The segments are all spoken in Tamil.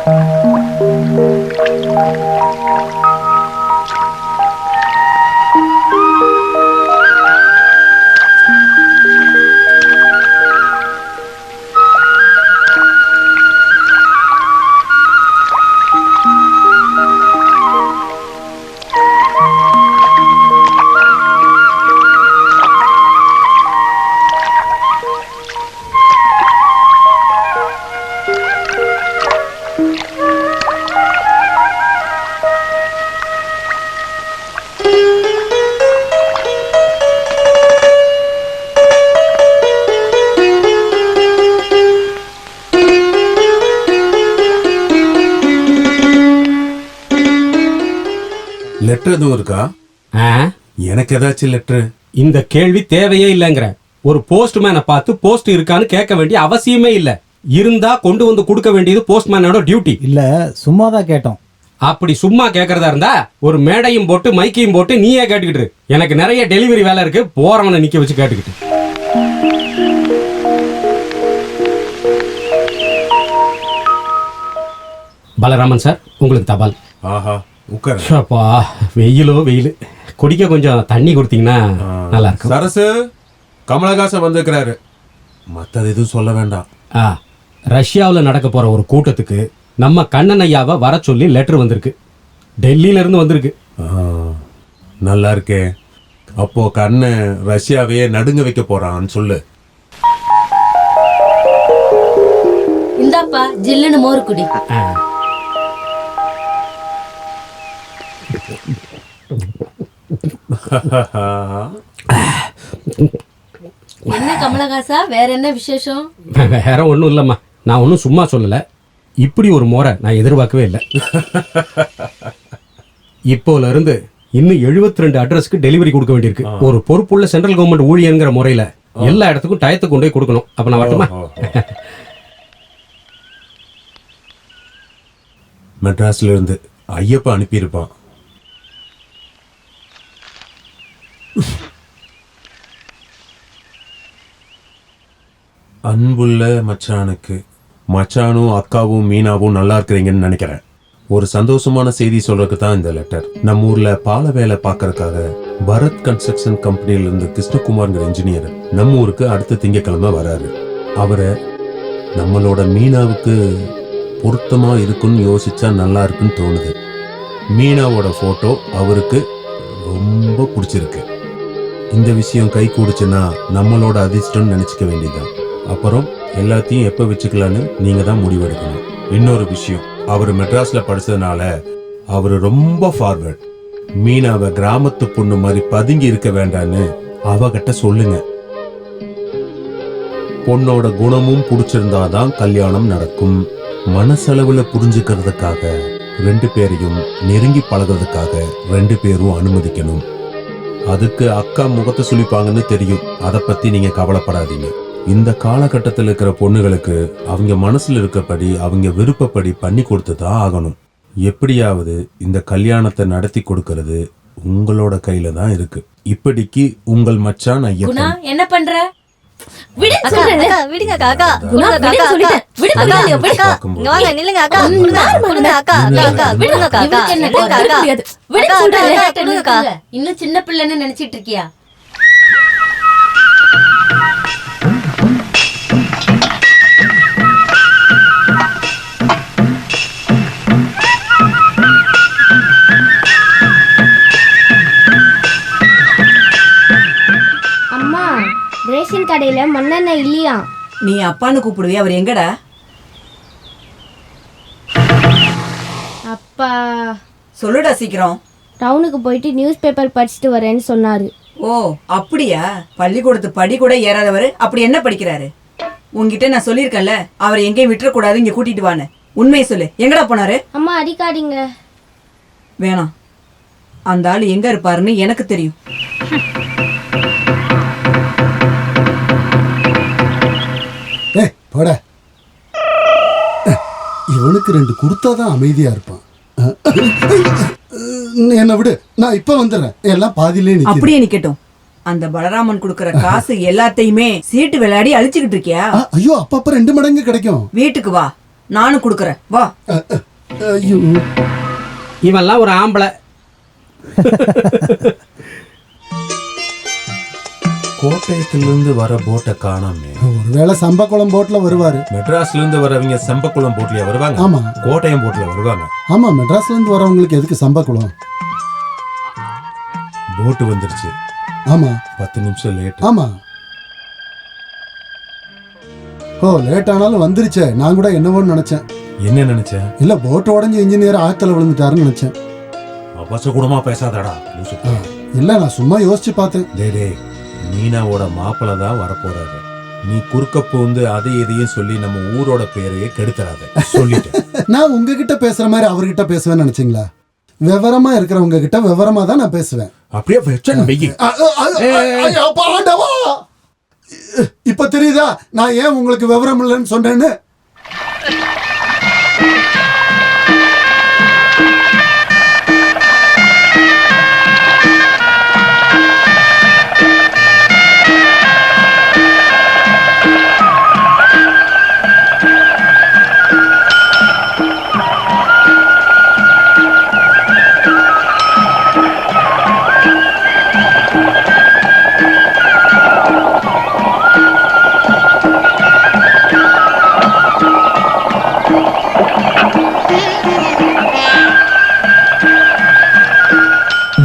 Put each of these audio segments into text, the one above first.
லெட்டர் எதுவும் இருக்கா? எனக்கு ஏதாச்சும் லெட்டர்? இந்த கேள்வி தேவையே இல்லைங்கிற. ஒரு போஸ்ட்மேனை பார்த்து போஸ்ட் இருக்கான்னு கேட்க வேண்டிய அவசியமே இல்ல. இருந்தா கொண்டு வந்து கொடுக்க வேண்டியது போஸ்ட்மேனோட டியூட்டி. இல்ல, சும்மா தான் கேட்டோம். அப்படி சும்மா கேட்கறதா இருந்தா ஒரு மேடையும் போட்டு மைக்கையும் போட்டு நீயே கேட்டுக்கிட்டு. எனக்கு நிறைய டெலிவரி வேலை இருக்கு, போறவனை நிக்க வச்சு கேட்டுக்கிட்டு. பலராமன் சார், உங்களுக்கு தபால். ஆஹா, உட்கார். வெயிலோ வெயில், குடிக்க கொஞ்சம் தண்ணி கொடுத்தீங்கன்னா நல்லா இருக்கும். சரசு, கமலஹாசன் வந்திருக்கிறாரு. மற்றது எதுவும் சொல்ல வேண்டாம். ரஷ்யாவில் நடக்க போற ஒரு கூட்டத்துக்கு நம்ம கண்ணன் ஐயாவை வர சொல்லி லெட்டர் வந்திருக்கு. டெல்லியில இருந்து வந்திருக்கு. நல்லா இருக்கே. அப்போ கண்ணன் ரஷ்யாவையே நடுங்க வைக்க போறான்னு சொல்லு. இந்தாப்பா ஜில்லுன்னு மோர் குடி. என்ன கமலஹாசா, வேற என்ன விசேஷம்? வேற ஒன்றும் இல்லைம்மா, நான் ஒன்றும் சும்மா சொல்லலை. இப்படி ஒரு முறை நான் எதிர்பார்க்கவே இல்லை. இப்போல இருந்து இன்னும் 72 அட்ரஸ்க்கு டெலிவரி கொடுக்க வேண்டியிருக்கு. ஒரு பொறுப்புள்ள சென்ட்ரல் கவர்மெண்ட் ஊழியங்கிற முறையில் எல்லா இடத்துக்கும் டயத்தை கொண்டு போய் கொடுக்கணும். அப்போ நான் வரட்டுமா? மெட்ராஸ்ல இருந்து ஐயப்பா அனுப்பியிருப்பான். அன்புள்ள மச்சானுக்கு, மச்சானும் அக்காவும் மீனாவும் நல்லா இருக்கிறீங்கன்னு நினைக்கிறேன். ஒரு சந்தோஷமான செய்தி சொல்றதுக்கு தான் இந்த லெட்டர். நம்ம ஊர்ல பால வேலை பார்க்கறதுக்காக பரத் கன்ஸ்ட்ரக்ஷன் கம்பெனில இருந்து கிருஷ்ணகுமார்ங்கிற இன்ஜினியர் நம்ம ஊருக்கு அடுத்த திங்கக்கிழமை வராரு. அவரை நம்மளோட மீனாவுக்கு பொருத்தமா இருக்குன்னு யோசிச்சா நல்லா இருக்குன்னு தோணுது. மீனாவோட போட்டோ அவருக்கு ரொம்ப பிடிச்சிருக்கு. இந்த விஷயம் கை கூடுச்சுன்னா நம்மளோட அதிர்ஷ்டம்னு நினைச்சுக்க வேண்டியதுதான். அப்புறம் எல்லாத்தையும் எப்ப வச்சுக்கலான்னு நீங்க தான் முடிவெடுக்கணும். இன்னொரு விஷயம், அவரு மெட்ராஸ்ல படிச்சதுனால அவரு ரொம்ப ஃபார்வர்ட். மீனாவை கிராமத்து பொண்ணு மாதிரி பதுங்கி இருக்க வேண்டான்னு அவகிட்ட சொல்லுங்க. பொண்ணோட குணமும் பிடிச்சிருந்தாதான் கல்யாணம் நடக்கும். மனசளவுல புரிஞ்சுக்கிறதுக்காக 2 பேரையும் நெருங்கி பழகிறதுக்காக 2 பேரும் அனுமதிக்கணும். அதுக்கு அக்கா முகத்தை சுழிப்பாங்கன்னு தெரியும். அதை பத்தி நீங்க கவலைப்படாதீங்க. இந்த காலகட்டத்தில் இருக்கிற பொண்ணுகளுக்கு அவங்க மனசுல இருக்கப்படி அவங்க விருப்பப்படி பண்ணி கொடுத்துதான் ஆகணும். எப்படியாவது இந்த கல்யாணத்தை நடத்தி கொடுக்கறது உங்களோட கையில தான் இருக்கு. இப்படிக்கு உங்கள் மச்சான் ஐயப்பா. என்ன பண்ற? விடுங்க காக்கா, இன்னும் சின்ன பிள்ளைன்னு நினைச்சிட்டு இருக்கியா? ரேஷன் கடையில மண்ணெண்ணெய் இல்லையா? நீ அப்பான்னு கூப்பிடுவே, அவர் எங்கடா? அப்பா சொல்லுடா சீக்கிரம். டவுனுக்கு போயிட்டு நியூஸ் பேப்பர் படிச்சுட்டு வரேன்னு சொன்னாரு. ஓ அப்படியா? பள்ளிக்கூடத்து படி கூட ஏறாதவர் அப்படி என்ன படிக்கிறாரு? உங்ககிட்ட நான் சொல்லியிருக்கேன்ல, அவரை எங்கேயும் விட்டுறக்கூடாது, இங்க கூட்டிட்டு வான்னு. உண்மையை சொல்லு, எங்கடா போனாரு? அம்மா அடிக்காதீங்க. வேணாம், அந்த ஆள் எங்க இருப்பாருன்னு எனக்கு தெரியும். போட, இவனுக்கு 2 கொடுத்தாதான் அமைதியா இருப்பான். என்ன விடு, நான் இப்ப வந்துடுறேன். எல்லாம் பாதியிலே நிக்குது. அப்படியே நிக்கட்டும். அந்த பலராமன் கொடுக்கற காசு எல்லாத்தையுமே சீட்டு விளையாடி அழிச்சுக்கிட்டு இருக்கியா? ஐயோ, அப்பப்ப 2 மடங்கு கிடைக்கும். வீட்டுக்கு வா, நானும் கொடுக்கறேன் வா. ஐயோ இவெல்லாம் ஒரு ஆம்பளை. கோட்டயத்திலிருந்து வர போட்டை காணாமே. ஒருவேளை சம்பக்குளம் போட்ல வருவாரு. மெட்ராஸ்ல இருந்து வரவங்க செம்பக்குளம் போட்லயா வருவாங்க? ஆமா கோட்டயம் போட்ல வருவாங்க. ஆமா, மெட்ராஸ்ல இருந்து வரவங்களுக்கு எதுக்கு சம்பக்குளம்? போட்டு வந்துருச்சு. ஆமா 10 நிமிஷம் லேட். ஆமா. ஓ, லேட் ஆனாலும் வந்துருச்சே. நான் கூட என்னவோன்னு நினைச்சேன். என்ன நினைச்ச? இல்ல, போட் உடஞ்சி இன்ஜினியர் ஆத்துல விழுந்துட்டாருன்னு நினைச்சேன். அவசகுடமா பேசாதடா லூசு. இல்ல, நான் சும்மா யோசிச்சு பார்த்தேன். டேய், மீனாவோட மாப்பிள்ள தான் வரப்போறாரு. நீ குறுக்க பூந்து அதை எதையும் சொல்லி நம்ம ஊரோட பேரையே கெடுத்துறாத சொல்லிட்டேன். நான் உங்ககிட்ட பேசுற மாதிரி அவர்கிட்ட பேசுவேன்னு நினைச்சீங்களா? விவரமா இருக்கிறவங்க கிட்ட விவரமா தான் நான் பேசுவேன். அப்படியே வெச்சன் வெயி. அப்பா, ஆண்டவா! இப்ப தெரியுதா நான் ஏன் உங்களுக்கு விவரம் இல்லைன்னு சொன்னேன்னு?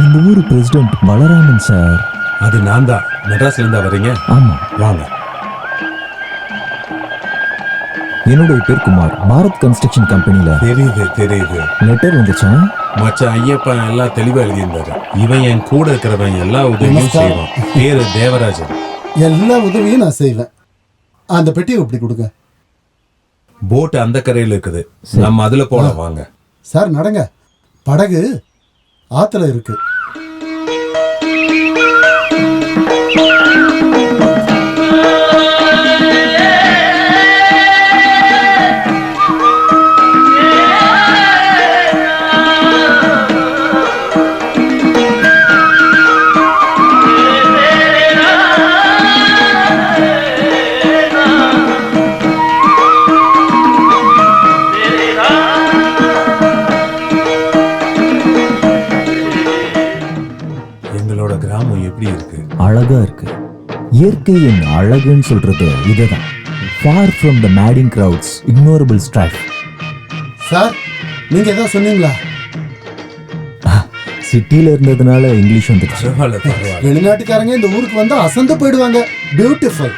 இந்த ஊர் பிரசிடென்ட் பலராமன் சார். அது நான் தான். மெட்ராஸ்ல இருந்தா வரீங்க? ஆமா, வாங்க. என்னுடைய பேர் குமார். பாரத் கன்ஸ்ட்ரக்ஷன் கம்பெனில தெரியுது. லெட்டர் வந்துச்சா? மச்சான் ஐயப்பன் எல்லாம் தெளிவா எழுதியிருந்தாரு. இவன் என் கூட இருக்கிறவன் எல்லா உதவியும் செய்வான். பேரு தேவராஜன். எல்லா உதவியும் நான் செய்வேன். அந்த பெட்டியை இப்படி கொடுங்க. போட் அந்த கரையில இருக்குது, நம்ம அதுல போலாம் வாங்க. சார் நடங்க, படகு ஆத்துல இருக்கு. எங்களோட கிராமம் எப்படி இருக்கு? அழகா இருக்கு. இயற்கையின் அழகுன்னு சொல்றது இதுதான். Far from the maddening crowds, ignorable strife. Sir, நீங்க ஏதோ சொன்னீங்களா? சிட்டில இருந்ததுனால இங்கிலீஷ் வந்துருச்சு. பரவாயில்ல. வெளிநாட்டுக்காரங்க இந்த ஊருக்கு வந்து அசந்து போயிடுவாங்க. Beautiful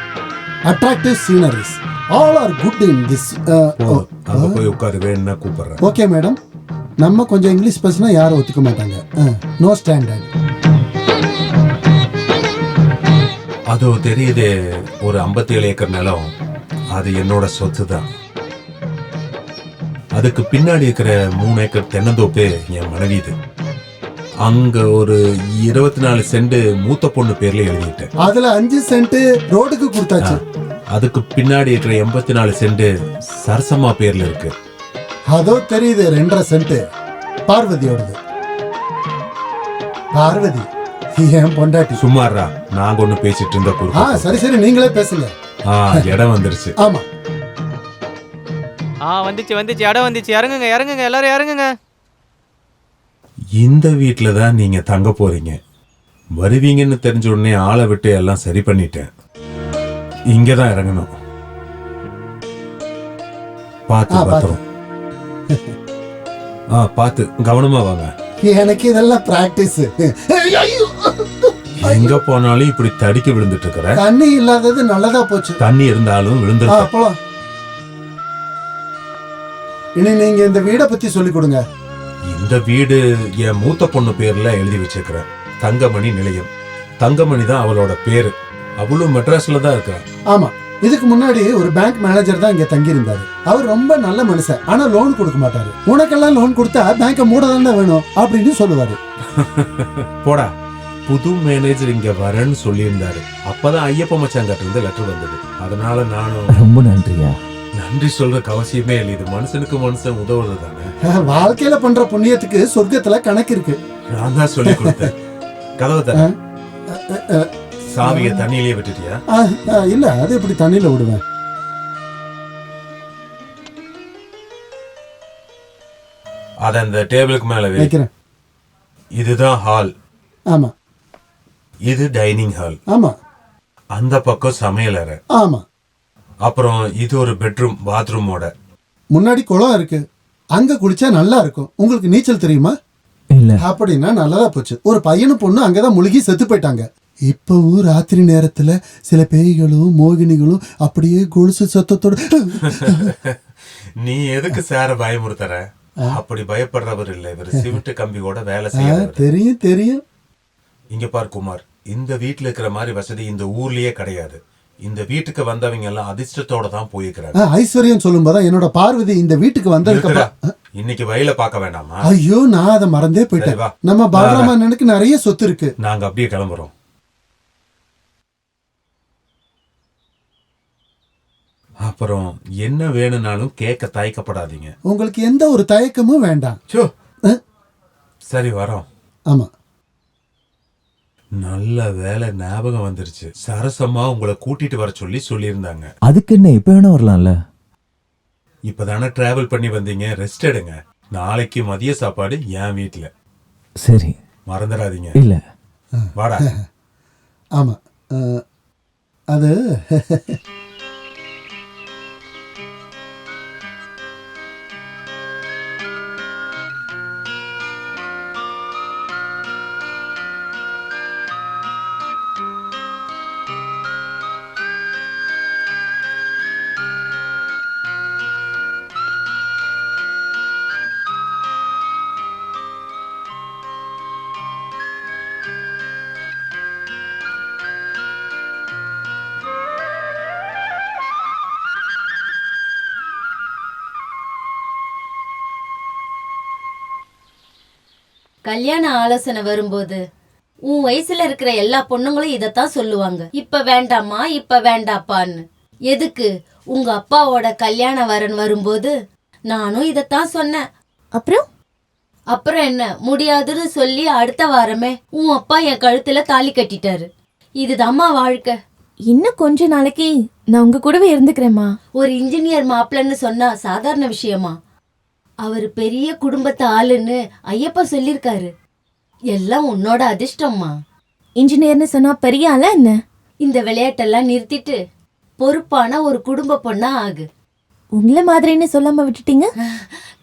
attractive sceneries all are good in this. அங்க போய் உட்காரு, வேணும்னா கூப்பிடுறேன். ஓகே மேடம், நம்ம கொஞ்சம் இங்கிலீஷ் பேசினா யாரும் ஒத்துக்க மாட்டாங்க. No standard. அதோ தெரியுது, ஒரு 57 ஏக்கர் நிலம். அது என்னோட சொத்து தான். அதுக்கு பின்னாடி இருக்கிற 3 ஏக்கர் தென்னந்தோப்பு என் மனைவி. இது அங்க ஒரு 24 சென்ட் மூத்த பொண்ணு பேர்ல எழுதிட்டேன். அதுல 5 சென்ட் ரோடுக்கு கொடுத்தாச்சு. அதுக்கு பின்னாடி இருக்கிற 84 சென்ட் சரசம்மா பேர்ல இருக்கு. அதோ தெரியுது 2.5 சென்ட் பார்வதியோடது. பார்வதி ஏன் பொண்டாட்டி? சும்மாறா, நாங்க ஒண்ணு பேசிட்டு இருந்த குறுக்க. சரி சரி, நீங்களே பேசுங்க. இடம் வந்துருச்சு. ஆமா, வந்துச்சு இடம் வந்துச்சு. இறங்குங்க எல்லாரும் இறங்குங்க. இந்த வீட்டுல தான் நீங்க தங்க போறீங்க. வருவீங்கன்னு தெரிஞ்ச உடனே ஆளை விட்டு எல்லாம் சரி பண்ணிட்டேன். இங்கதான் இறங்கணும். பார்த்து பத்திரம். பார்த்து கவனமா வாங்க. எனக்கு இதெல்லாம் பிராக்டிஸ். எங்க போனாலும் இப்படி தடிக்க விழுந்துட்டு இருக்கிற. தண்ணி இல்லாதது நல்லதா போச்சு. தண்ணி இருந்தாலும் விழுந்துருக்க. போலாம். இனி நீங்க இந்த வீட பத்தி சொல்லி கொடுங்க. இந்த வீடு என் மூத்த பொண்ணு பேர்ல எழுதி வச்சிருக்கிறேன். தங்கமணி நிலையம். தங்கமணி தான் அவளோட பேரு. அவளும் மெட்ராஸ்ல தான் இருக்கா. ஆமா, இதுக்கு முன்னாடி ஒரு பேங்க் மேனேஜர் தான் இங்க தங்கி இருந்தாரு. அவர் ரொம்ப நல்ல மனுஷன். ஆனா லோன் கொடுக்க மாட்டாரு. உனக்கெல்லாம் லோன் கொடுத்தா பேங்க மூட தானே வேணும் அப்படின்னு சொல்லுவாரு. போடா, புது மேனேஜர் இங்க வரேன்னு சொல்லியிருந்தாரு. அப்பதான் ஐயப்ப மச்சாங்கிட்ட இருந்து லெட்டர் வந்தது. அதனால நானும். ரொம்ப நன்றியா. நன்றி சொல்றதுக்கு அவசியமே இல்லை. இது மனுஷனுக்கு மனுஷன் உதவுறது தானே. வாழ்க்கையில பண்ற புண்ணியத்துக்கு சொர்க்கத்துல கணக்கு இருக்கு. நான் தான் சொல்லி கொடுத்தேன். கதவை தர. சாவிய தண்ணியிலேயே விட்டுட்டியா? இல்ல, அது எப்படி தண்ணியில விடுவேன்? அத அந்த டேபிளுக்கு மேல வை. வைக்கிறேன். இதுதான் ஹால், ஆமா இது டைனிங் ஹால், ஆமா அந்த பக்கம் சமையல் அறை, ஆமா. அப்புறம் இது ஒரு பெட்ரூம் பாத்ரூமோட. முன்னாடி குளம் இருக்கு, அங்க குளிச்சா நல்லா இருக்கும். உங்களுக்கு நீச்சல் தெரியுமா? இல்ல. அப்படின்னா நல்லதா போச்சு. ஒரு பையனும் பொண்ணு அங்கதான் முழுகி செத்து போயிட்டாங்க. இப்பவும் ராத்திரி நேரத்துல சில பேய்களும் மோகினிகளும் அப்படியே கொலுசு சத்தத்தோட நீ எதுக்கு சார பயமுறுத்துற? அப்படி பயப்படுறவர் இல்ல, இவர் சிமெண்ட் கம்பியோட வேலை செய்யறவர். தெரியும் தெரியும். இங்க பார் குமார், இந்த வீட்டுல இருக்கிற மாதிரி வசதி இந்த ஊர்லயே கிடையாது. இந்த வீட்டுக்கு வந்தவங்க எல்லாம் அதிர்ஷ்டத்தோட தான் போயிருக்கிறாங்க. ஐஸ்வர்யம் சொல்லும் போதான் என்னோட பார்வதி இந்த வீட்டுக்கு வந்ததுக்கு அப்புறம் இன்னைக்கு வயல பார்க்க வேண்டாமா? ஐயோ நான் அதை மறந்தே போயிட்டேன். சரி, வா. நம்ம பாலராமனுக்கு நிறைய சொத்து இருக்கு. நாங்க அப்படியே கிளம்புறோம். அப்புறம் என்ன வேணும்னாலும் கேட்க தயக்கப்படாதீங்க. உங்களுக்கு எந்த ஒரு தயக்கமும் வேண்டாம். சோ, சரி வரோம். ஆமா, நல்ல வேலை ஞாபகம் வந்துருச்சு. சரசம்மா உங்களை கூட்டிட்டு வர சொல்லி சொல்லியிருந்தாங்க. அதுக்கு என்ன இப்ப வேணா வரலாம்ல? இப்பதானே டிராவல் பண்ணி வந்தீங்க, ரெஸ்ட் எடுங்க. நாளைக்கு மதிய சாப்பாடு என் வீட்டுல. சரி. மறந்துடாதீங்க. இல்ல. வாடா. ஆமா. அது கல்யாண ஆலோசனை வரும்போது உன் வயசுல இருக்கிற எல்லா பொண்ணுங்களும் இதத்தான் சொல்லுவாங்க, இப்ப வேண்டாமா இப்ப வேண்டாப்பான்னு. எதுக்கு? உங்க அப்பாவோட கல்யாண வரன் வரும்போது நானும் இதத்தான் சொன்னேன். அப்புறம் என்ன, முடியாதுன்னு சொல்லி அடுத்த வாரமே உன் அப்பா என் கழுத்துல தாலி கட்டிட்டாரு. இதுதாம்மா வாழ்க்கை. இன்னும் கொஞ்ச நாளைக்கு நான் உங்க கூடவே இருந்துக்கிறேம்மா. ஒரு இன்ஜினியர் மாப்பிள்ளன்னு சொன்னா சாதாரண விஷயமா? அவர் பெரிய குடும்பத்து ஆளுன்னு ஐயப்பா சொல்லிருக்காரு. எல்லாம் உன்னோட அதிர்ஷ்டம்மா. இன்ஜினியர்னு சொன்னா பெரிய ஆளா என்ன? இந்த விளையாட்டெல்லாம் நிறுத்திட்டு பொறுப்பான ஒரு குடும்ப பொண்ணா ஆகு. உங்களை மாதிரின்னு சொல்லாம விட்டுட்டீங்க.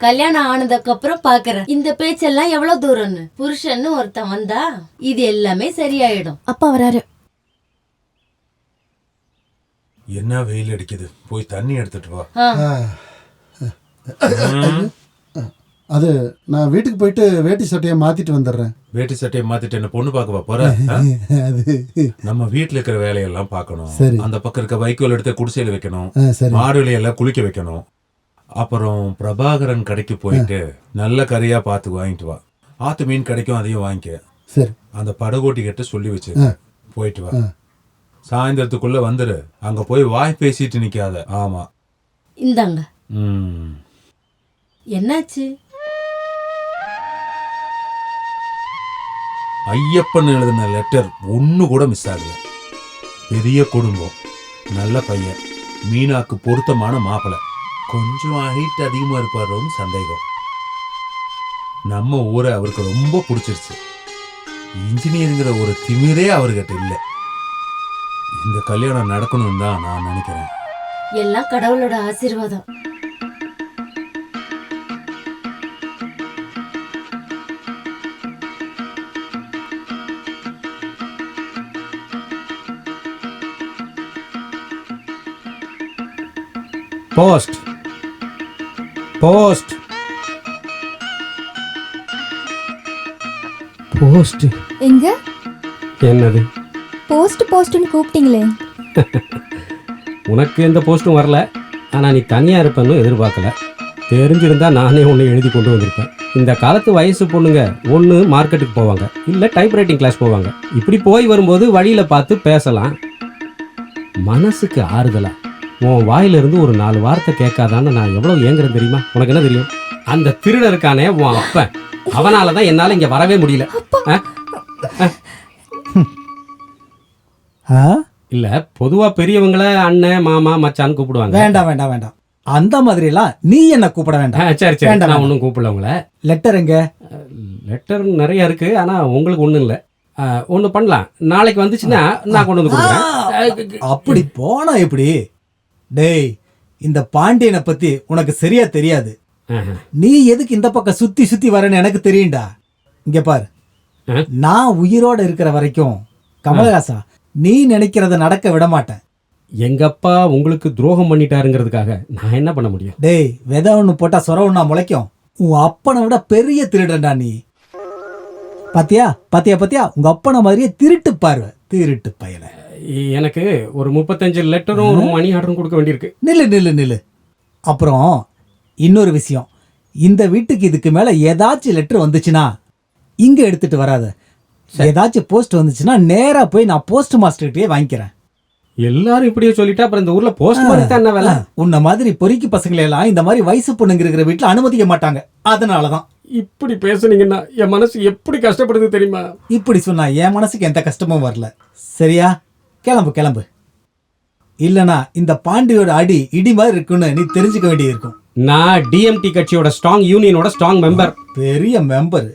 கல்யாணம் ஆனதுக்கு அப்புறம் பாக்குறேன் இந்த பேச்செல்லாம் எவ்வளவு தூரம்னு. புருஷன்னு ஒருத்தன் வந்தா இது எல்லாமே சரியாயிடும். அப்பா வராரு. என்ன வெயில் அடிக்குது, போய் தண்ணி எடுத்துட்டு வா. அது நான் வீட்டுக்கு போயிட்டு வேட்டி சட்டையை மாத்திட்டு வந்துடுறேன். வேட்டி சட்டையை மாத்திட்டு என்ன பொண்ணு பார்க்க போற? அது நம்ம வீட்டுல இருக்கிற வேலையெல்லாம் பார்க்கணும். சரி. அந்த பக்கம் இருக்க வைக்கோல் எடுத்து குடிசையில வைக்கணும். சரி. மாடுலையெல்லாம் குளிக்க வைக்கணும். அப்புறம் பிரபாகரன் கடைக்கு போயிட்டு நல்ல கறியா பார்த்து வாங்கிட்டு வா. ஆத்து மீன் கிடைக்கும், அதையும் வாங்கிக்க. சரி. அந்த படகோட்டி கிட்ட சொல்லி வச்சு போயிட்டு வா. சாயந்தரத்துக்குள்ள வந்துரு. அங்க போய் வாய் பேசிட்டு நிக்காத. ஆமா. இந்தாங்க. என்னாச்சு? ஐயப்பன் எழுதின லெட்டர் ஒண்ணு கூட மிஸ் ஆகல. பெரிய குடும்பம், நல்ல பையன், மீனாக்கு பொருத்தமான மாப்பிள்ளை. கொஞ்சம் ஹைட் அதிகமா இருப்பாரோன்னு சந்தேகம். நம்ம ஊரை அவருக்கு ரொம்ப பிடிச்சிருச்சு. இன்ஜினியருங்கிற ஒரு திமிரே அவர்கிட்ட இல்லை. இந்த கல்யாணம் நடக்கணும்னு தான் நான் நினைக்கிறேன். எல்லாம் கடவுளோட ஆசீர்வாதம். Post post post. எங்க? என்னது போஸ்ட் போஸ்ட்னு கூப்பிட்டீங்களே. உனக்கு எந்த போஸ்ட்டும் வரல, ஆனால் நீ தனியாக இருப்பேன்னு எதிர்பார்க்கல. தெரிஞ்சிருந்தா நானே ஒன்று எழுதி கொண்டு வந்திருப்பேன். இந்த காலத்து வயசு பொண்ணுங்க ஒன்று மார்க்கெட்டுக்கு போவாங்க, இல்லை டைப்ரைட்டிங் கிளாஸ் போவாங்க. இப்படி போய் வரும்போது வழியில் பார்த்து பேசலாம். மனசுக்கு ஆறுதலா உன் வாயிலிருந்து ஒரு 4 வார்த்தை கேட்காதான்னு நான் எவ்வளோ ஏங்குறேன் தெரியுமா? உனக்கு என்ன தெரியும்? அந்த திருடருக்கானே உன் அப்பன், அவனால தான் என்னால் இங்கே வரவே முடியல. ஆ? இல்ல, பொதுவா பெரியவங்கள அண்ணன் மாமா மச்சான்னு கூப்பிடுவாங்க. வேண்டாம் வேண்டாம் வேண்டாம். அந்த மாதிரி எல்லாம் நீ என்ன கூப்பிட வேண்டாம். சரி சரி, வேண்டாம், நான் வேண்டாம். ஒன்றும் கூப்பிடல உங்களை. லெட்டர் எங்க? லெட்டர் நிறைய இருக்கு, ஆனால் உங்களுக்கு ஒன்றும் இல்லை. ஒன்று பண்ணலாம், நாளைக்கு வந்துச்சுன்னா நான் கொண்டு வந்து கொடுக்குறேன். அப்படி போனா எப்படி? டேய், இந்த பாண்டியனை பத்தி உனக்கு சரியா தெரியாது. நீ எதுக்கு இந்த பக்கம் சுத்தி சுத்தி வரேன்னு எனக்கு தெரியும்டா. இங்க பாரு, நான் உயிரோட இருக்கிற வரைக்கும் கமலஹாசா நீ நினைக்கிறத நடக்க விட மாட்டேன். எங்க அப்பா உங்களுக்கு துரோகம் பண்ணிட்டாருங்கிறதுக்காக நான் என்ன பண்ண முடியும்? டேய், விதை ஒண்ணு போட்டா சொர ஒண்ணா முளைக்கும். உன் அப்பனை விட பெரிய திருடன்டா நீ. பாத்தியா பாத்தியா பாத்தியா, உங்க அப்பனை மாதிரியே திருட்டு பார்வை, திருட்டு பயல. எனக்கு ஒரு 35 லெட்டரும் ஒரு மணி ஆர்டரும் கொடுக்க வேண்டியிருக்கு. நில்லு நில்லு நில்லு. அப்புறம் இன்னொரு விஷயம், இந்த வீட்டுக்கு இதுக்கு மேல ஏதாச்சும் லெட்டர் வந்துச்சுன்னா இங்க எடுத்துட்டு வராத. ஏதாச்சும் போஸ்ட் வந்துச்சுன்னா நேரா போய் நான் போஸ்ட் மாஸ்டர்கிட்டயே வாங்கிக்கிறேன். எல்லாரும் இப்படியே சொல்லிட்டா அப்புறம் இந்த ஊர்ல போஸ்ட் மாதிரி தான் என்ன வேலை? உன்ன மாதிரி பொறுக்கி பசங்களை எல்லாம் இந்த மாதிரி வயசு பொண்ணுங்க இருக்கிற வீட்டுல அனுமதிக்க மாட்டாங்க. அதனாலதான் இப்படி பேசுனீங்கன்னா என் மனசு எப்படி கஷ்டப்படுது தெரியுமா? இப்படி சொன்னா என் மனசுக்கு எந்த கஷ்டமும் வரல. சரியா? கிளம்பு கிளம்பு. இல்லனா இந்த பாண்டியோட அடி இடி மாதிரி இருக்குன்னு நீ தெரிஞ்சுக்க வேண்டியது இருக்கும். நான் டிஎம்டி கட்சியோட ஸ்ட்ராங் யூனியனோட ஸ்ட்ராங் மெம்பர். பெரிய மெம்பர்.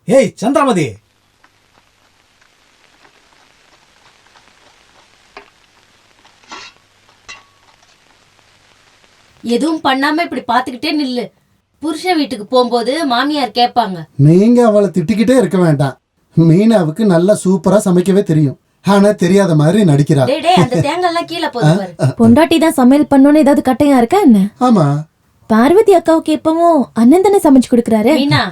ஏய் சந்திரமதி, எதுவும் பண்ணாம இப்படி பாத்துக்கிட்டே நில்லு. புருஷன் வீட்டுக்கு போகும்போது மாமியார் கேட்பாங்க. நீங்க அவளை திட்டிக்கிட்டே இருக்க வேண்டாம். மீனாவுக்கு நல்லா சூப்பரா சமைக்கவே தெரியும், ஆனா தெரியாத மாதிரி நடிக்கிறா. டேய் டேய், அந்த தேங்காய் எல்லாம் கீழே போகுது பாரு. பொண்டாட்டி தான் சமையல் பண்ணணும்னு ஏதாவது கட்டையா இருக்கா என்ன? ஆமா, பார்வதி அக்காவுக்கு எப்பவும் அண்ணன் தானே சமைச்சு கொடுக்குறாரு. மீனா,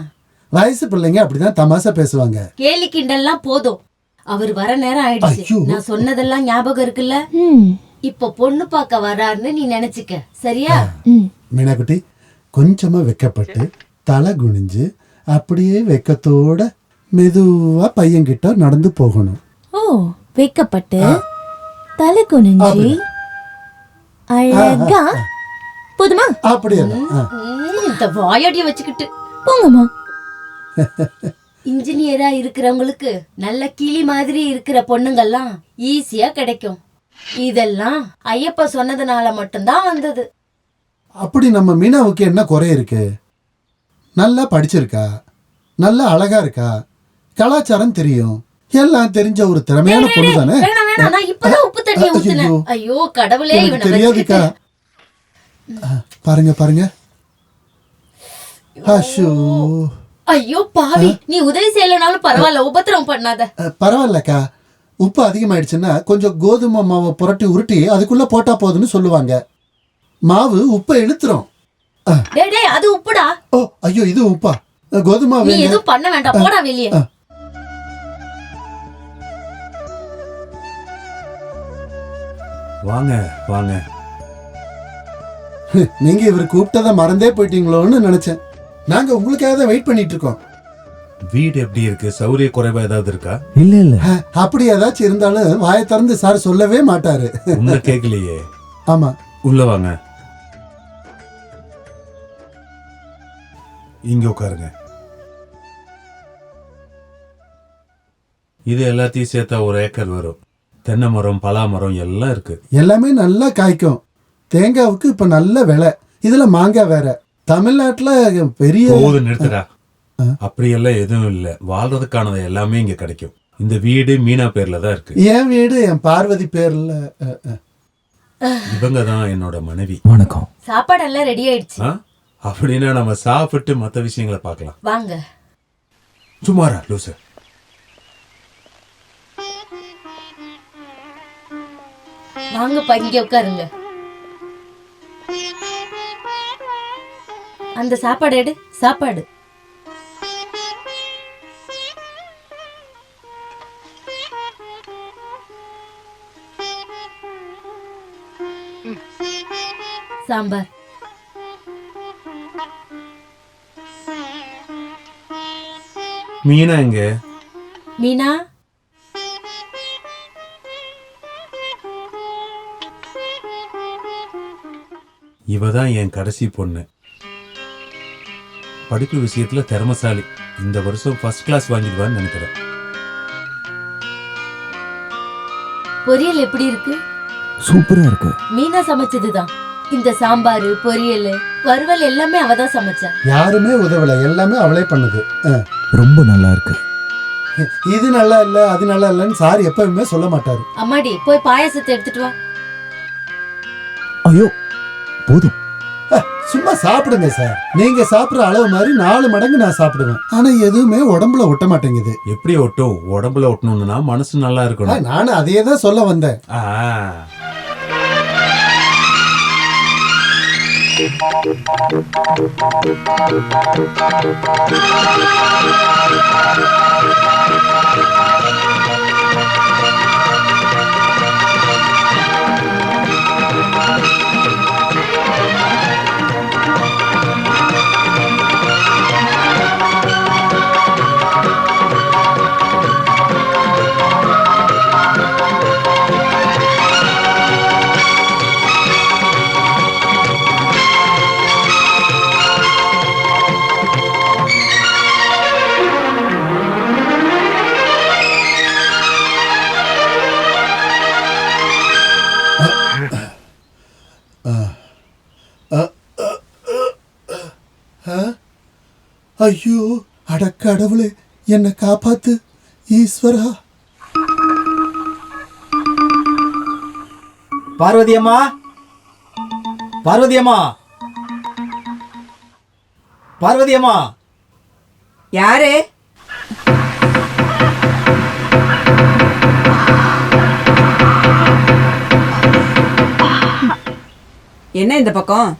வயசு பிள்ளைங்க அப்படிதான் தமாசா பேசுவாங்க. கேலி கிண்டல்லாம் போதும். அவர் வர நேரம் ஆயிடுச்சு. ஐயோ. நான் சொன்னதெல்லாம் ஞாபகம் இருக்குல்ல? இப்ப பொண்ணு பார்க்க வராருன்னு நீ நினைச்சுக்க, சரியா? மீனாக்குட்டி, கொஞ்சமா வெக்கப்பட்டு தலை குனிஞ்சு அப்படியே வெக்கத்தோட மெதுவா பையன்கிட்ட நடந்து போகணும். ஓ, வைக்கப்பட்டு தலை குனிஞ்சி அழகா போதுமா? அப்படியே இந்த வாயடிய வச்சுக்கிட்டு போங்கம்மா. இன்ஜினியரா இருக்கிறவங்களுக்கு நல்ல கிளி மாதிரி இருக்கிற பொண்ணுங்கெல்லாம் ஈஸியா கிடைக்கும். இதெல்லாம் ஐயப்பா சொன்னதுனால மட்டும்தான் வந்தது. அப்படி நம்ம மீனாவுக்கு என்ன குறை இருக்கு? நல்லா படிச்சிருக்கா, நல்லா அழகா இருக்கா, கலாச்சாரம் தெரியும், எல்லாம் தெரிஞ்ச ஒரு திறமையான பொண்ணு தானே. வேணாம் வேணாம், நான் இப்பதான் உப்பு தண்ணி ஊத்துனேன். ஐயோ கடவுளே, எனக்கு இவனை தெரியாதுக்கா. பாருங்க பாருங்க. அஷோ, ஐயோ பாவி, நீ உதவி செய்யலனாலும் பரவாயில்ல, உபத்திரம் பண்ணாத. பரவாயில்லக்கா. உப்பு அதிகமாயிடுச்சுன்னா கொஞ்சம் கோதுமை மாவை புரட்டி உருட்டி அதுக்குள்ள போட்டா போதுன்னு சொல்லுவாங்க. மாவு உப்பை இழுத்துரும். டேய் டேய், அது உப்புடா. ஓ ஐயோ, இது உப்பா? கோதுமை நீ எதுவும் பண்ண வேண்டாம், போடா வெளியே. வாங்க வாங்க. நீங்க இவர் கூப்பிட்டதை மறந்தே போயிட்டீங்களோன்னு நினைச்சேன். நாங்க உங்களுக்காக தான் வெயிட் பண்ணிட்டு இருக்கோம். வீடு எப்படி இருக்கு? சௌரிய குறைவா ஏதாவது இருக்கா? இல்ல இல்ல, அப்படி ஏதாச்சும் இருந்தாலும் வாயை திறந்து சார் சொல்லவே மாட்டாரு. உன்னை கேட்கலையே. ஆமா, உள்ள வாங்க, இங்க உட்காருங்க. இது எல்லாத்தையும் சேர்த்தா 1 ஏக்கர் வரும். தென்னை மரம், பலா மரம் எல்லாம் இருக்கு. எல்லாமே நல்லா காய்க்கும். தேங்காவுக்கு இப்ப நல்ல விலை. இதுல மாங்காய் வேற. தமிழ்நாட்டுல பெரிய போது நிறுத்துறா. அப்படியெல்லாம் எதுவும் இல்ல. வாழ்றதுக்கானது எல்லாமே இங்க கிடைக்கும். இந்த வீடு மீனா பேர்ல தான் இருக்கு. என் வீடு என் பார்வதி பேர்ல. இவங்க தான் என்னோட மனைவி. வணக்கம். சாப்பாடெல்லாம் ரெடி ஆயிடுச்சு. அப்படின்னா நம்ம சாப்பிட்டு மற்ற விஷயங்களை பார்க்கலாம். வாங்க. சுமாரா லூசு. வாங்கப்பா, இங்க உட்காருங்க. அந்த சாப்பாடு எடு. சாப்பாடு சாம்பார். மீனா எங்க? மீனா, இவதான் என் கடைசி பொண்ணு. படிப்பு விஷயத்துல திறமசாலி. இந்த வருஷம் ஃபர்ஸ்ட் கிளாஸ் வாங்கிடுவான்னு நினைக்கிறேன். பொரியல் எப்படி இருக்கு? சூப்பரா இருக்கு. மீனா சமைச்சதுதான். இந்த சாம்பார், பொரியல், வறுவல் எல்லாமே அவ தான் சமைச்சா. யாருமே உதவல, எல்லாமே அவளே பண்ணுது. ரொம்ப நல்லா இருக்கு. இது நல்லா இல்ல, அது நல்லா இல்லன்னு சார் எப்பவுமே சொல்ல மாட்டாரு. அம்மாடி போய் பாயாசத்தை எடுத்துட்டு வா. ஐயோ போதும். சும்மா சாப்பிடுங்க சார். நீங்க சாப்பிடுற அளவு மாதிரி 4 மடங்கு நான் சாப்பிடுவேன். ஆனா எதுவுமே உடம்புல ஒட்ட மாட்டேங்குது. எப்படி ஒட்டும்? உடம்புல ஒட்டணும்னா மனசு நல்லா இருக்கணும். நானும் அதையே தான் சொல்ல வந்தேன். ஐயோ, அட கடவுளே, என்னை காப்பாத்து ஈஸ்வரா. பார்வதி அம்மா, பார்வதி அம்மா, பார்வதி அம்மா. யாரு? என்ன இந்த பக்கம்?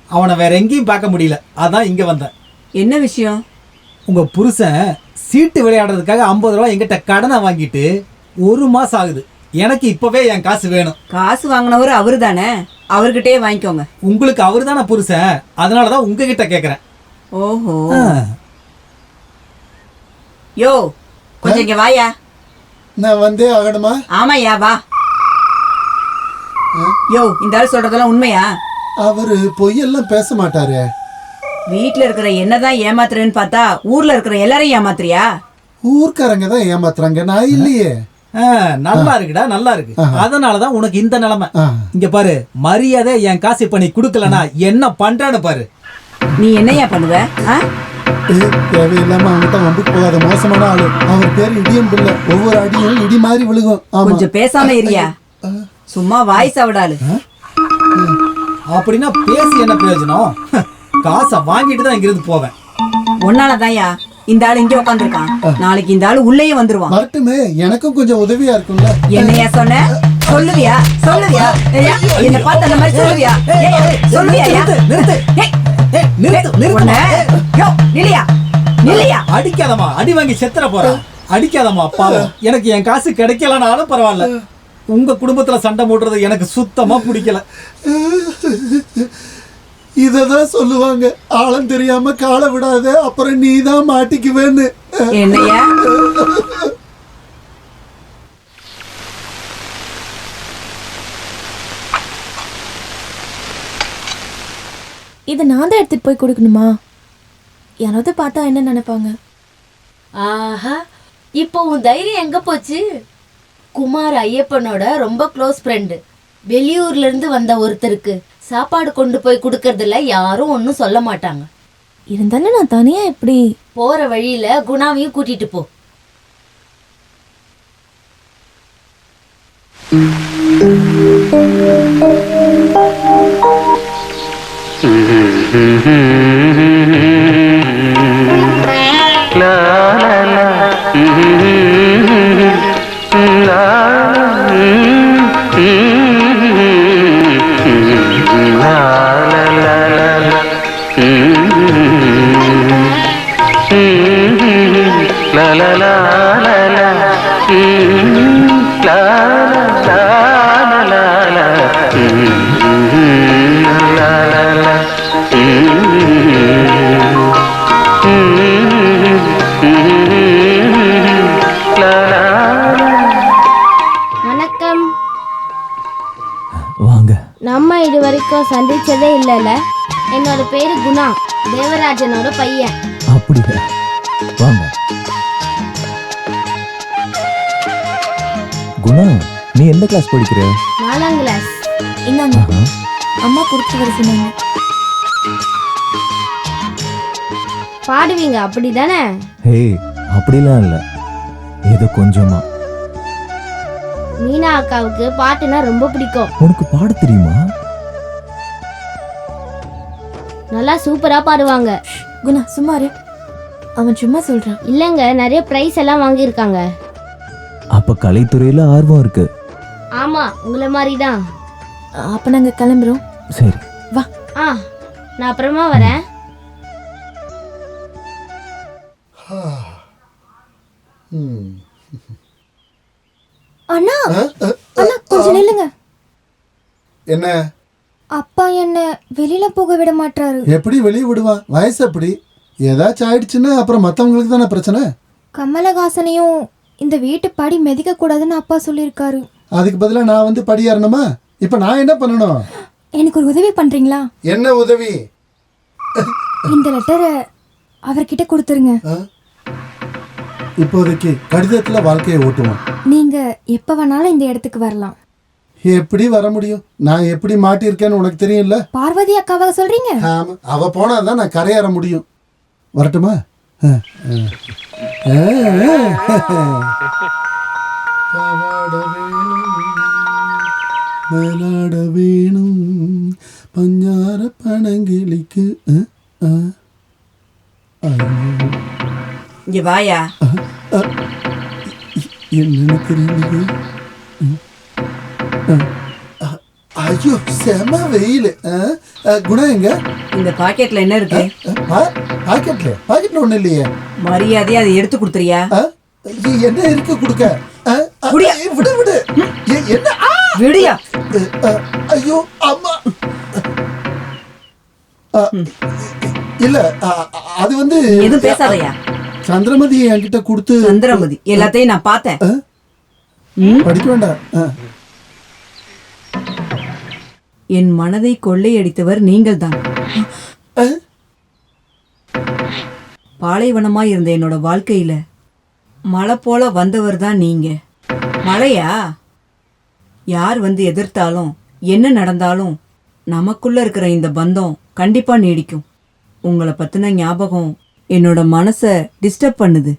அவனை வேற எங்கேயும் பார்க்க முடியல, அதான் இங்க வந்தேன். என்ன விஷயம்? உங்க புருஷன் சீட்டு விளையாடுறதுக்காக 50 ரூபாய் எங்கிட்ட கடனை வாங்கிட்டு 1 மாசம் ஆகுது. எனக்கு இப்பவே என் காசு வேணும். காசு வாங்கினவர் அவரு தானே, அவர்கிட்டயே வாங்கிக்கோங்க. உங்களுக்கு அவரு தானே புருஷன், அதனாலதான் உங்ககிட்ட கேக்குறேன். ஓஹோ. யோ, கொஞ்சம் இங்க வாயா. நான் வந்தே ஆகணுமா? ஆமாயா, வா. யோ, இந்த ஆள் சொல்றதெல்லாம் உண்மையா? அவரு பொய்யெல்லாம் பேச மாட்டாரு. வீட்டுல இருக்கிற என்னதான் ஏமாத்துறேன்னு பார்த்தா ஊர்ல இருக்கிற எல்லாரையும் ஏமாத்துறியா? ஊர்க்காரங்க தான் ஏமாத்துறாங்க, நான் இல்லையே. நல்லா இருக்குடா, நல்லா இருக்கு. அதனாலதான் உனக்கு இந்த நிலைமை. இங்க பாரு, மரியாதை என் காசு இப்ப நீ குடுக்கலனா என்ன பண்றான்னு பாரு. நீ என்னையா பண்ணுவ? தேவையில்லாம அவன்கிட்ட வம்புக்கு போகாத மோசமான ஆளு. அவர் பேர் இடியும் பிள்ளை. ஒவ்வொரு அடியும் இடி மாதிரி விழுகும். கொஞ்சம் பேசாம இருக்கியா? சும்மா வாய் சாவிடாளு. அப்படின்னா பேசி என்ன பிரயோஜனம்? காசை வாங்கிட்டு தான் இங்கிருந்து போவேன். ஒன்னாலதான்யா இந்த ஆளு இங்க உட்காந்துருக்கான். நாளைக்கு இந்த ஆளு உள்ளேயே வந்துருவான். வரட்டுமே, எனக்கும் கொஞ்சம் உதவியா இருக்கும்ல. என்னையா சொன்ன? சொல்லுவியா? சொல்லுவியா? என்ன பார்த்து அந்த மாதிரி சொல்லுவியா? சொல்லுவியா? அடிக்காதமா, அடி வாங்கி செத்துற போற. அடிக்காதமா, பாவம். எனக்கு என் காசு கிடைக்கலனாலும் பரவாயில்ல. உங்க குடும்பத்துல சண்டை போடுறது எனக்கு சுத்தமா பிடிக்கல. இததான் சொல்லுவாங்க, ஆழம் தெரியாம காலை விடாத, அப்புறம் நீ தான் மாட்டிக்குவேன்னு. என்னையா? இதை நான் தான் எடுத்துட்டு போய் கொடுக்கணுமா? யாராவது பார்த்தா என்ன நினைப்பாங்க? ஆஹா, இப்போ உன் தைரியம் எங்க போச்சு? குமார் ஐயப்பனோட ரொம்ப க்ளோஸ் ஃப்ரெண்டு. வெளியூர்ல இருந்து வந்த ஒருத்தருக்கு சாப்பாடு கொண்டு போய் கொடுக்கறதுல யாரும் ஒன்றும் சொல்ல மாட்டாங்க. இருந்தாலும் நான் தனியா எப்படி? போற வழியில குணாவையும் கூட்டிட்டு போ. வணக்கம். வாங்க. நம்ம இது வரைக்கும் சந்திச்சதே இல்லைல்ல. என்னோட பேரு குணா, தேவராஜனோட பையன். அப்படியா? வாங்க. குணா, நீ எந்த கிளாஸ் படிக்கிற? 4ஆம் கிளாஸ். இந்தாங்க அம்மா கொடுத்து வர சொன்னாங்க. பாடுவீங்க அப்படிதானே? ஹே, அப்படிலாம் இல்லை, ஏதோ கொஞ்சமா. மீனா அக்காவுக்கு பாட்டுனா ரொம்ப பிடிக்கும். உனக்கு பாட தெரியுமா? நல்லா சூப்பரா பாடுவாங்க. குணா சும்மா இரு. அவன் சும்மா சொல்றான். இல்லைங்க, நிறைய பிரைஸ் எல்லாம் வாங்கியிருக்காங்க. அப்ப கலைத்துறையில ஆர்வம் இருக்கு. ஆமா, உங்களை மாதிரி தான். அப்ப நாங்க கிளம்புறோம். சரி வா. நான் அப்புறமா வரேன். அண்ணா அண்ணா கொஞ்சம் நில்லுங்க. என்ன? அப்பா என்ன வெளியில போக விட மாட்டாரு. எப்படி வெளியே விடுவான்? வயசு அப்படி. ஏதாச்சும் ஆயிடுச்சுன்னா அப்புறம் மற்றவங்களுக்கு தானே பிரச்சனை. கமலஹாசனையும் இந்த வீட்டு படி மிதிக்க கூடாதுன்னு அப்பா சொல்லியிருக்காரு. அதுக்கு பதிலாக நான் வந்து படி ஏறணுமா? இப்போ நான் என்ன பண்ணணும்? எனக்கு ஒரு உதவி பண்றீங்களா? என்ன உதவி? இந்த லெட்டரை அவர்கிட்ட கொடுத்துருங்க. இப்போதைக்கு கடிதத்தில் வாழ்க்கையை ஓட்டுவோம். நீங்க எப்ப வேணாலும் இந்த இடத்துக்கு வரலாம். எப்படி வர முடியும்? நான் எப்படி மாட்டியிருக்கேன்னு உனக்கு தெரியும்ல. பார்வதி அக்காவாக சொல்றீங்க? ஆமா, அவ போனாதான் நான் கரையேற முடியும். வரட்டுமா? விளையாட வேணும் பஞ்சார பனங்கிளிக்கு. இங்க வாயா. என்ன தெரியுது? ஐயோ, செம வெயில். குணா எங்க? இந்த பாக்கெட்ல என்ன இருக்கு? பாக்கெட்ல ஒண்ணு இல்லையே. மரியாதையா அதை எடுத்து கொடுத்துறியா? என்ன இருக்கு கொடுக்க? விடு விடு. என்ன? விடியா. ஐயோ அம்மா. இல்ல, அது வந்து எதுவும் பேசாதயா. சந்திரமதி என்கிட்ட கொடுத்து. சந்திரமதி எல்லாத்தையும் நான் பார்த்தேன். படிக்க வேண்டாம். என் மனதை கொள்ளையடித்தவர் நீங்கள் தான். பாலைவனமாய் இருந்த என்னோட வாழ்க்கையில மழை போல வந்தவர் தான் நீங்க. மழையா? யார் வந்து எதிர்த்தாலும் என்ன நடந்தாலும் நமக்குள்ள இருக்கிற இந்த பந்தம் கண்டிப்பா நீடிக்கும். உங்களை பத்தின ஞாபகம் என்னோட மனசை டிஸ்டர்ப் பண்ணுது.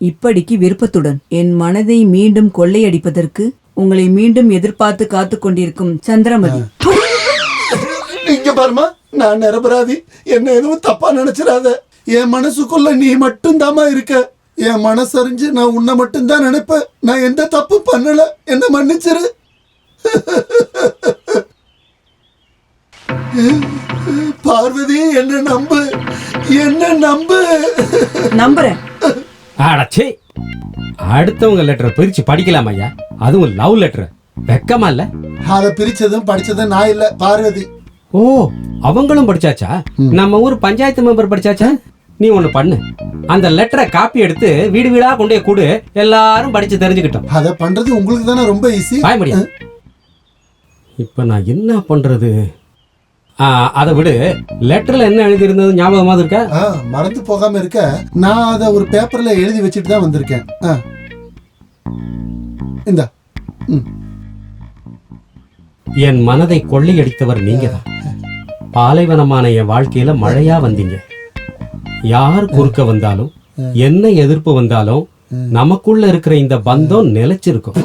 இப்படிக்கு விருப்பத்துடன் என் மனதை மீண்டும் கொள்ளையடிப்பதற்கு உங்களை மீண்டும் எதிர்பார்த்து காத்து கொண்டிருக்கும் சந்திரமதி. இங்க பாருமா, நான் நிரபராதி. என்ன எதுவும் தப்பா நினைச்சிடாத. என் மனசுக்குள்ள நீ மட்டும்தாமா இருக்க. என் மனசறிஞ்சு நான் உன்னை மட்டும்தான் நினைப்பேன். நான் எந்த தப்பு பண்ணல. என்ன மன்னிச்சிரு. பார்வதி, என்ன நம்பு. என்ன நம்பு. நம்புறேன். அடச்சே, அடுத்தவங்க லெட்டரை பிரிச்சு படிக்கலாம் ஐயா, அதுவும் லவ் லெட்டர். வெக்கமா இல்ல? அதை பிரிச்சதும் படிச்சதும் நான் இல்ல, பார்வதி. ஓ, அவங்களும் படிச்சாச்சா? நம்ம ஊர் பஞ்சாயத்து மெம்பர் படிச்சாச்சா? நீ ஒண்ணு பண்ணு, அந்த லெட்டரை காப்பி எடுத்து வீடு வீடா கொண்டே கூடு, எல்லாரும் படிச்சு தெரிஞ்சுக்கிட்டோம். அதை பண்றது உங்களுக்கு தானே ரொம்ப ஈஸி. பாய முடியாது. இப்ப நான் என்ன பண்றது? அதை விடு, லெட்டர்ல என்ன எழுதி இருந்தது ஞாபகமா இருக்கா? மறந்து போகாம இருக்க நான் அதை ஒரு பேப்பர்ல எழுதி வச்சுட்டு தான் வந்திருக்கேன். இந்த என் மனதை கொள்ளையடித்தவர் நீங்க தான். பாலைவனமான என் வாழ்க்கையில மழையா வந்தீங்க. யார் குறுக்க வந்தாலும் என்ன எதிர்ப்பு வந்தாலும் நமக்குள்ள இருக்கிற இந்த பந்தம் நிலைச்சிருக்கும்.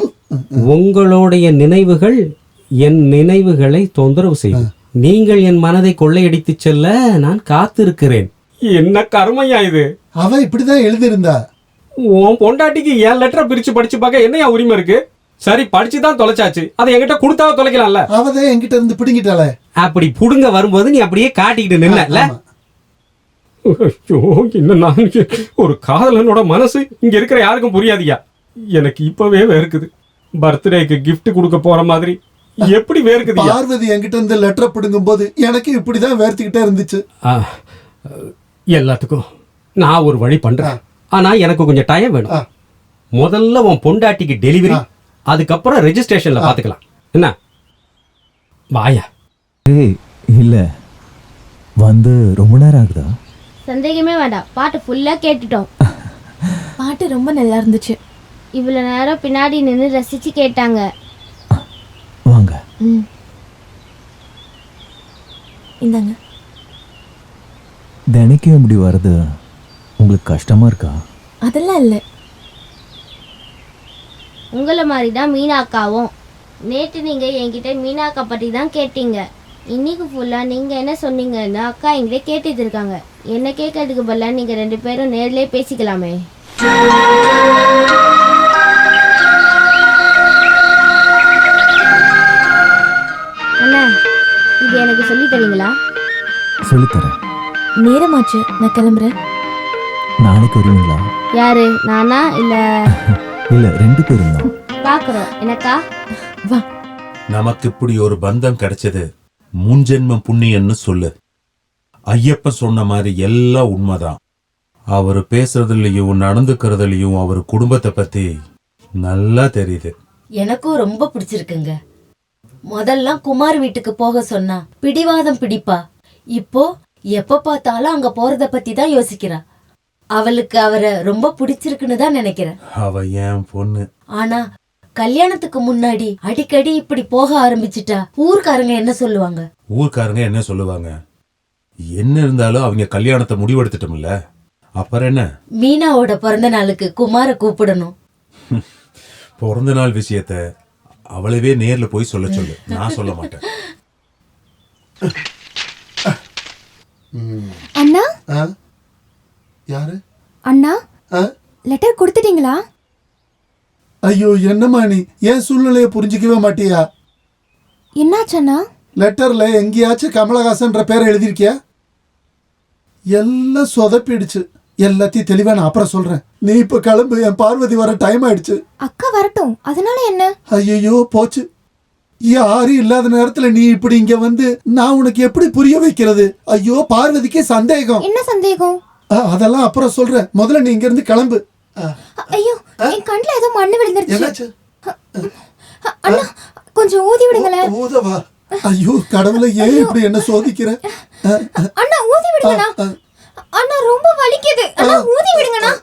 உங்களுடைய நினைவுகள் என் நினைவுகளை தொந்தரவு செய்யும். நீங்கள் என் மனதை கொள்ளையடித்து செல்ல நான் காத்திருக்கிறேன். என்ன கர்மையா இது? அவ இப்படிதான் எழுதியிருந்தா. உன் பொண்டாட்டிக்கு என் லெட்டரை பிரிச்சு படிச்சு பார்க்க என்னையா உரிமை இருக்கு? சரி, படிச்சுதான் தொலைச்சாச்சு, அதை என்கிட்ட கொடுத்தாவ தொலைக்கலாம்ல. அவதான் என்கிட்ட இருந்து பிடுங்கிட்டாளே. அப்படி புடுங்க வரும்போது நீ அப்படியே காட்டிக்கிட்டு நின்னல. என்ன ஒரு காதலனோட மனசு இங்க இருக்கிற யாருக்கும் புரியாதியா. எனக்கு இப்பவே வேர்க்குது. பர்த்டேக்கு கிஃப்ட் கொடுக்க போற மாதிரி எப்படி வேர்க்குது? பார்வதி என்கிட்ட இருந்து லெட்டர் பிடுங்கும் போது எனக்கு இப்படிதான் வேர்த்துக்கிட்டே இருந்துச்சு. எல்லாத்துக்கும் நான் ஒரு வழி பண்றேன். ஆனா எனக்கு கொஞ்சம் டைம் வேணும். முதல்ல உன் பொண்டாட்டிக்கு டெலிவரி, அதுக்கப்புறம் ரெஜிஸ்ட்ரேஷன்ல பாத்துக்கலாம். என்ன வாயா? இல்ல, வந்து ரொம்ப நேரம் ஆகுதா? சந்தேகமே வேண்டாம், பாட்டு ஃபுல்லா கேட்டுட்டோம். பாட்டு ரொம்ப நல்லா இருந்துச்சு. இவ்வளோ நேரம் பின்னாடி நின்று ரசிச்சு கேட்டாங்க. வாங்க. ம் இந்தாங்க. தினைக்கும் இப்படி வர்றது உங்களுக்கு கஷ்டமா இருக்கா? அதெல்லாம் இல்லை. உங்களை மாதிரி தான் மீனாக்காவும். நேற்று நீங்கள் என்கிட்ட மீனாக்கா பற்றி தான் கேட்டீங்க. இன்னைக்கு ஃபுல்லாக நீங்கள் என்ன சொன்னீங்கன்னு அக்கா என்கிட்ட கேட்டுட்டு இருக்காங்க. என்ன கேட்கறதுக்கு பதிலாக நீங்கள் 2 பேரும் நேர்லேயே பேசிக்கலாமே. அண்ணா, இது எனக்கு சொல்லி தரீங்களா? சொல்லித்தரேன். நேரமாச்சு, நான் கிளம்புறேன். நாளைக்கு வருவீங்களா? யாரு, நானா இல்லை? இல்ல 2 பேரும் தான். பார்க்குறோம். எனக்கா? வா. நமக்கு இப்படி ஒரு பந்தம் கிடைச்சது முன்ஜென்மம் புண்ணியன்னு சொல்லு. ஐயப்பன் சொன்ன மாதிரி எல்லாம் உண்மைதான். அவர் பேசுறதுலயும் நடந்துக்கிறதுலயும் அவர் குடும்பத்தை பத்தி நல்லா தெரியுது. எனக்கும் ரொம்ப பிடிச்சிருக்குங்க. முதல்ல குமார் வீட்டுக்கு போக சொன்னா பிடிவாதம் பிடிப்பா. இப்போ எப்ப பார்த்தாலும் அங்க போறத பத்தி தான் யோசிக்கிறா. அவளுக்கு அவரை ரொம்ப பிடிச்சிருக்குன்னு தான் நினைக்கிறேன். அவ என் பொண்ணு. ஆனா கல்யாணத்துக்கு முன்னாடி அடிக்கடி இப்படி போக ஆரம்பிச்சுட்டா ஊர்க்காரங்க என்ன சொல்லுவாங்க? ஊர்க்காரங்க என்ன சொல்லுவாங்க? என்ன இருந்தாலும் அவங்க கல்யாணத்தை முடிவெடுத்துட்டோம்ல, அப்புறம் என்ன? மீனாவோட பிறந்த நாளுக்கு குமார கூப்பிடணும். பிறந்த நாள் விஷயத்த அவளவே நேர்ல போய் சொல்ல சொல்லு, நான் சொல்ல மாட்டேன். அண்ணா. யாரு? அண்ணா, லெட்டர் கொடுத்துட்டீங்களா? ஐயோ, என்னம்மா நீ என் சூழ்நிலையை புரிஞ்சிக்கவே மாட்டியா? என்னாச்சண்ணா? லெட்டர்ல எங்கேயாச்சும் கமலஹாசன்ற பேரை எழுதிருக்கியா? எல்லாம் சொதப்பிடுச்சு. எல்லாத்தையும் தெளிவா நான் அப்புறம் சொல்றேன். நீ இப்ப கிளம்பு, என் பார்வதி வர டைம் ஆயிடுச்சு. அக்கா வரட்டும், அதனால என்ன? ஐயோ போச்சு. யாரும் இல்லாத நேரத்துல நீ இப்படி இங்க வந்து நான் உனக்கு எப்படி புரிய வைக்கிறது? ஐயோ, பார்வதிக்கு சந்தேகம். என்ன சந்தேகம்? அதெல்லாம் அப்புறம் சொல்றேன். முதல்ல நீ இங்க இருந்து கிளம்பு. ஐயோ, என் கண்ணுல ஏதோ மண்ணு விழுந்துருச்சு. என்னாச்சு? அண்ணா, கொஞ்சம் ஊதி விடுங்களேன். ஊதவா? ஐயோ கடவுளை, ஏன் இப்படி என்ன சோதிக்கிற? அண்ணா, ஊதி விடுங்கண்ணா. அண்ணா, ரொம்ப வலிக்குது. அண்ணா, ஊதி விடுங்கண்ணா.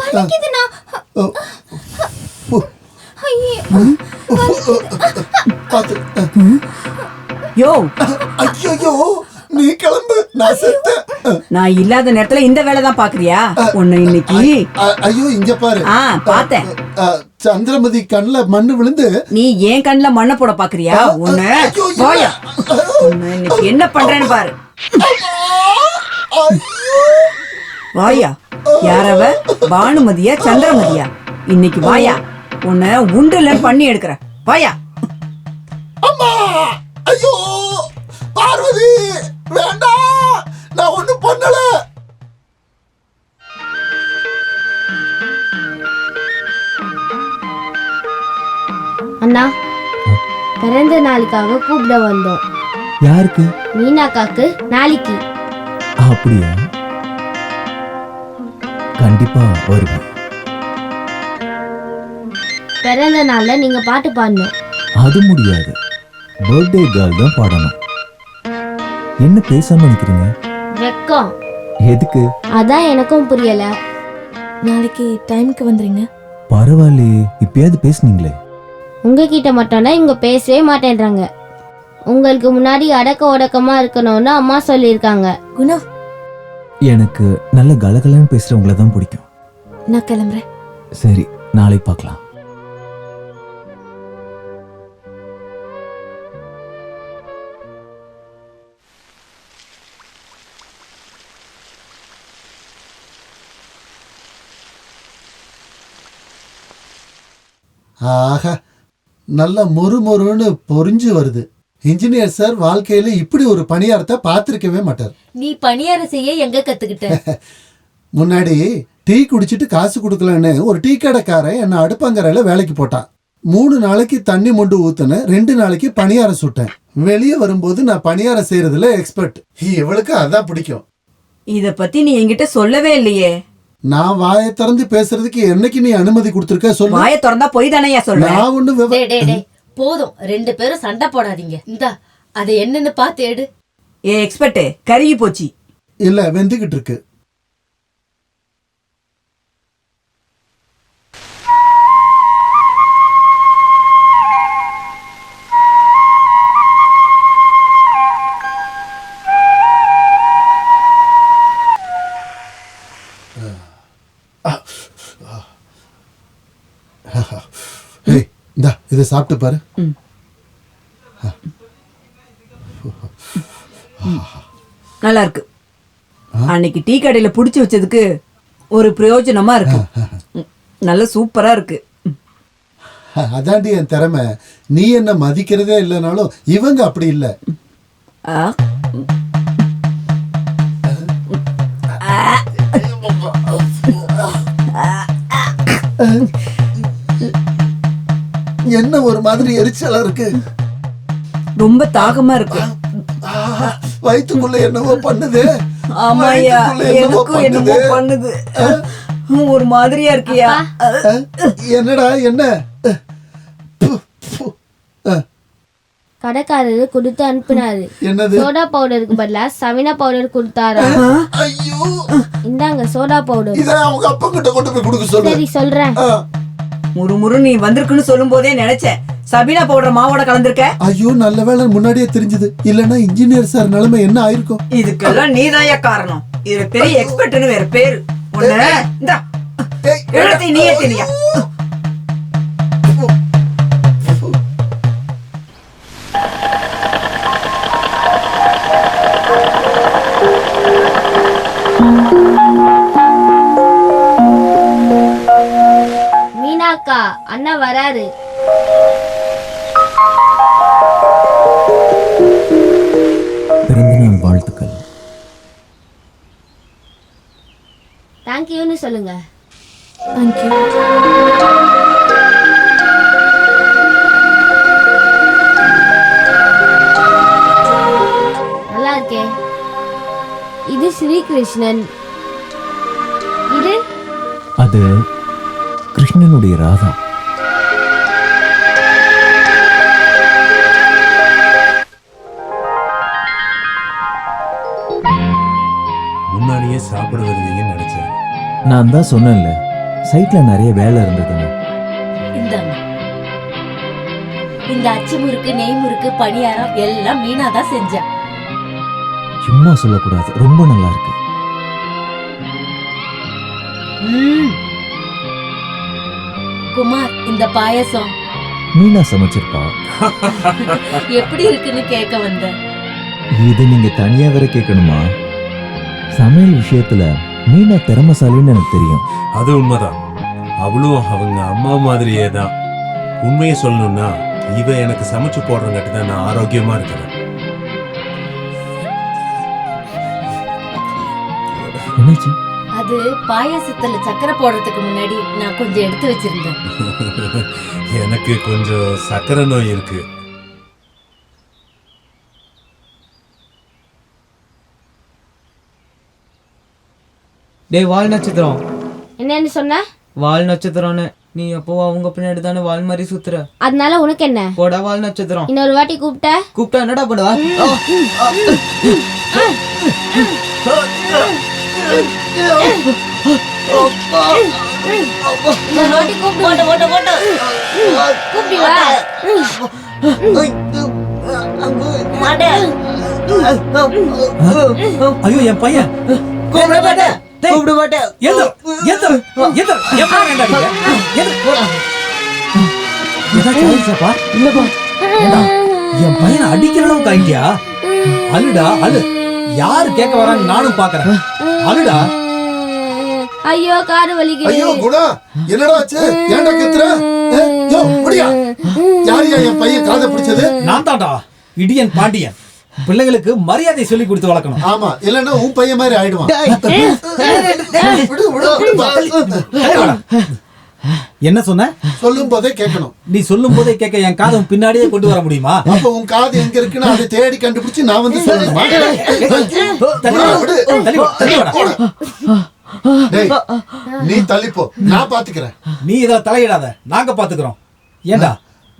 வலிக்குதுண்ணா. பாத்து. யோ, ஐயோ, நீ கிளம்பு, நான் செத்தேன். நான் இல்லாத நேரத்துல இந்த வேலை தான் பாக்குறியா? உன்னை இன்னைக்கு. ஐயோ, இங்க பாரு. பார்த்தேன். சந்திரமதி கண்ணுல மண்ணு விழுந்து நீ ஏன் கண்ணுல மண்ணை போட பாக்குறியா? உன்னை போயா, உன்னை இன்னைக்கு என்ன பண்றேன்னு பாரு. வாயா. யாரவ? பானுமதியா சந்திரமதியா? இன்னைக்கு வாயா, உன்னை உண்டுல பண்ணி எடுக்கிற. வாயா. அம்மா, ஐயோ பார்வதி, வேண்டாம், நான் ஒண்ணும் பண்ணல. அண்ணா, பிறந்த நாளுக்காக கூப்பிட வந்தோம். யாருக்கு? மீனாக்காக்கு நாளைக்கு. அப்படியா? கண்டிப்பா வருவேன். பிறந்த நாள்ல நீங்க பாட்டு பாடணும். அது முடியாது. பர்த்டே கேர்ள் தான் பாடணும். என்ன பேசாம நிக்கிறீங்க? வெக்கம். எதுக்கு? அதான் எனக்கும் புரியல. நாளைக்கு டைமுக்கு வந்துருங்க. பரவாயில்லையே, இப்பயாவது பேசுனீங்களே. உங்ககிட்ட மட்டும்தான் இவங்க பேசவே மாட்டேன்றாங்க. உங்களுக்கு முன்னாடி அடக்க ஒடக்கமா இருக்கணும்னு அம்மா சொல்லியிருக்காங்க. குணா, எனக்கு நல்ல கலகலன்னு பேசுறவங்கள தான் பிடிக்கும். நான் கிளம்புறேன். சரி, நாளைக்கு பார்க்கலாம். ஆஹா, நல்ல மொறுமொறுன்னு பொறிஞ்சு வருது. இன்ஜினியர் சார் வாழ்க்கையில இப்படி ஒரு பணியாரத்தை பார்த்திருக்கவே மாட்டார். நீ பணியாரம் செய்ய எங்க கத்துக்கிட்ட? முன்னாடி டீ குடிச்சிட்டு காசு கொடுக்கலன்னு ஒரு டீ கடைக்காரன் என்ன அடுப்பங்கரையில வேலைக்கு போட்டான். 3 நாளைக்கு தண்ணி மொண்டு ஊத்துனேன், 2 நாளைக்கு பணியாரம் சுட்டேன். வெளியே வரும்போது நான் பணியாரம் செய்யறதுல எக்ஸ்பர்ட். இவளுக்கு அதான் பிடிக்கும். இத பத்தி நீ என்கிட்ட சொல்லவே இல்லையே. நான் வாயை திறந்து பேசுறதுக்கு என்னைக்கு நீ அனுமதி கொடுத்திருக்க சொல்லு. வாயை திறந்தா போய் தானேயா சொல்ற? நான் ஒண்ணு போதும், 2 பேரும் சண்டை போடாதீங்க. இந்தா, அதை என்னன்னு பார்த்து எடு. ஏ எக்ஸ்பர்ட், கருகி போச்சு. இல்ல, வெந்துகிட்டு இருக்கு. இதை சாப்பிட்டு பாரு. நல்லா இருக்கு. அன்னைக்கு டீ கடையில புடிச்சு வச்சதுக்கு ஒரு பிரயோஜனமா இருக்கு. நல்ல சூப்பரா இருக்கு. அதாண்டி என் திறமை. நீ என்ன மதிக்கிறதே இல்லைனாலும் இவங்க அப்படி இல்லை. என்ன ஒரு மாதிரி எரிச்சலா இருக்கு. ரொம்ப தாகமா இருக்கு. வயிற்றுக்குள்ள என்னவோ பண்ணுது. ஆமாயா, எனக்கும் என்னமோ பண்ணுது. ஒரு மாதிரியா இருக்கியா? என்னடா என்ன? கடைக்காரரு கொடுத்து அனுப்பினாரு. என்னது? சோடா பவுடருக்கு பதிலா சவினா பவுடர் கொடுத்தாரா? ஐயோ, இந்தாங்க சோடா பவுடர். இத அவங்க அப்பா கிட்ட கொண்டு போய் கொடுக்க சொல்லு. சரி சொல்றேன். முறுமுறு நீ வந்திருக்குன்னு சொல்லும் போதே நினைச்சேன் சபீனா பவுடர் மாவோட கலந்துருக்க. ஐயோ, நல்ல வேளை முன்னாடியே தெரிஞ்சது. இல்லன்னா இன்ஜினியர் சார் நிலைமை என்ன ஆயிருக்கும்? இதுக்கெல்லாம் நீதாயா காரணம். இது பெரிய எக்ஸ்பர்ட்னு வேற பேரு. நீயே தெரியா? மீனாக்கா, அண்ணா வராரு. பிறந்தநாள் வாழ்த்துக்கள். தேங்க்யூன்னு சொல்லுங்க. தேங்க்யூ. நல்லா இருக்கே. இது ஸ்ரீகிருஷ்ணன். இது அது கிருஷ்ணனுடைய ராதா. முன்னாடியே சாப்பிட வருவீங்கன்னு நினைச்சேன். நான் தான் சொன்னேன்ல, சைட்ல நிறைய வேலை இருந்ததுன்னு. இந்த அச்சு முறுக்கு, நெய் முறுக்கு, பணியாரம் எல்லாம் மீனா தான் செஞ்சா. சும்மா சொல்லக்கூடாது, ரொம்ப நல்லா இருக்கு. குமார், இந்த பாயசம் மீனா சமைச்சிருப்பா. எப்படி இருக்குன்னு கேட்க வந்தேன். இது நீங்க தனியா வேற கேட்கணுமா? சமையல் விஷயத்துல மீனா திறமைசாலின்னு எனக்கு தெரியும். அது உண்மைதான். அவளும் அவங்க அம்மா மாதிரியே தான். உண்மையை சொல்லணும்னா இவ எனக்கு சமைச்சு போடுறங்காட்டி தான் நான் ஆரோக்கியமா இருக்கிறேன். என்னாச்சு? அது பாயாசத்துல சக்கரை போடுறதுக்கு முன்னாடி நான் கொஞ்சம் எடுத்து வச்சிருந்தேன். எனக்கு கொஞ்சம் சக்கரை நோய் இருக்கு. டேய் வால் நட்சத்திரம். என்னன்னு சொன்ன? வால் நட்சத்திரம்னு. நீ அப்போ அவங்க பின்னாடி தானே வால் மாதிரி சுத்துற. அதனால உனக்கு என்ன? போடா வால் நட்சத்திரம். இன்னொரு வாட்டி கூப்பிட்டா என்னடா பண்ணுவா? ஐயோ, என் பையன் கூப்பிட மாட்டேன். என் பையனை அடிக்கிற அளவுக்கு ஆயிட்டியா? அழுடா, அழு. யாரு கேட்க வராங்க நானும் பாக்குறேன். அழுடா. ஐயோ, காது வலிக்குது. ஐயோ குணா, என்னடா ஆச்சு? ஏன்டா கத்துற? யோ முடியா. யாரியா என் பையன் காதை பிடிச்சது? நான் தான்டா, இடியன் பாண்டியன். பிள்ளைகளுக்கு மரியாதை சொல்லி கொடுத்து வளர்க்கணும். ஆமா, இல்லன்னா உன் பையன் மாதிரி ஆயிடுவான். என்ன சொன்ன? சொல்லும் போதே கேட்கணும். நீ சொல்லும் போதே கேட்க என் காதை பின்னாடியே கொண்டு வர முடியுமா? அப்ப உன் காது எங்க இருக்குன்னு அதை தேடி கண்டுபிடிச்சு நான் வந்து சொல்லணுமா? நீ தள்ளிப்போ, நான் பாத்துக்கிறேன். நீ இத தலையிடாத, நாங்க பாத்துக்கிறோம். ஏண்டா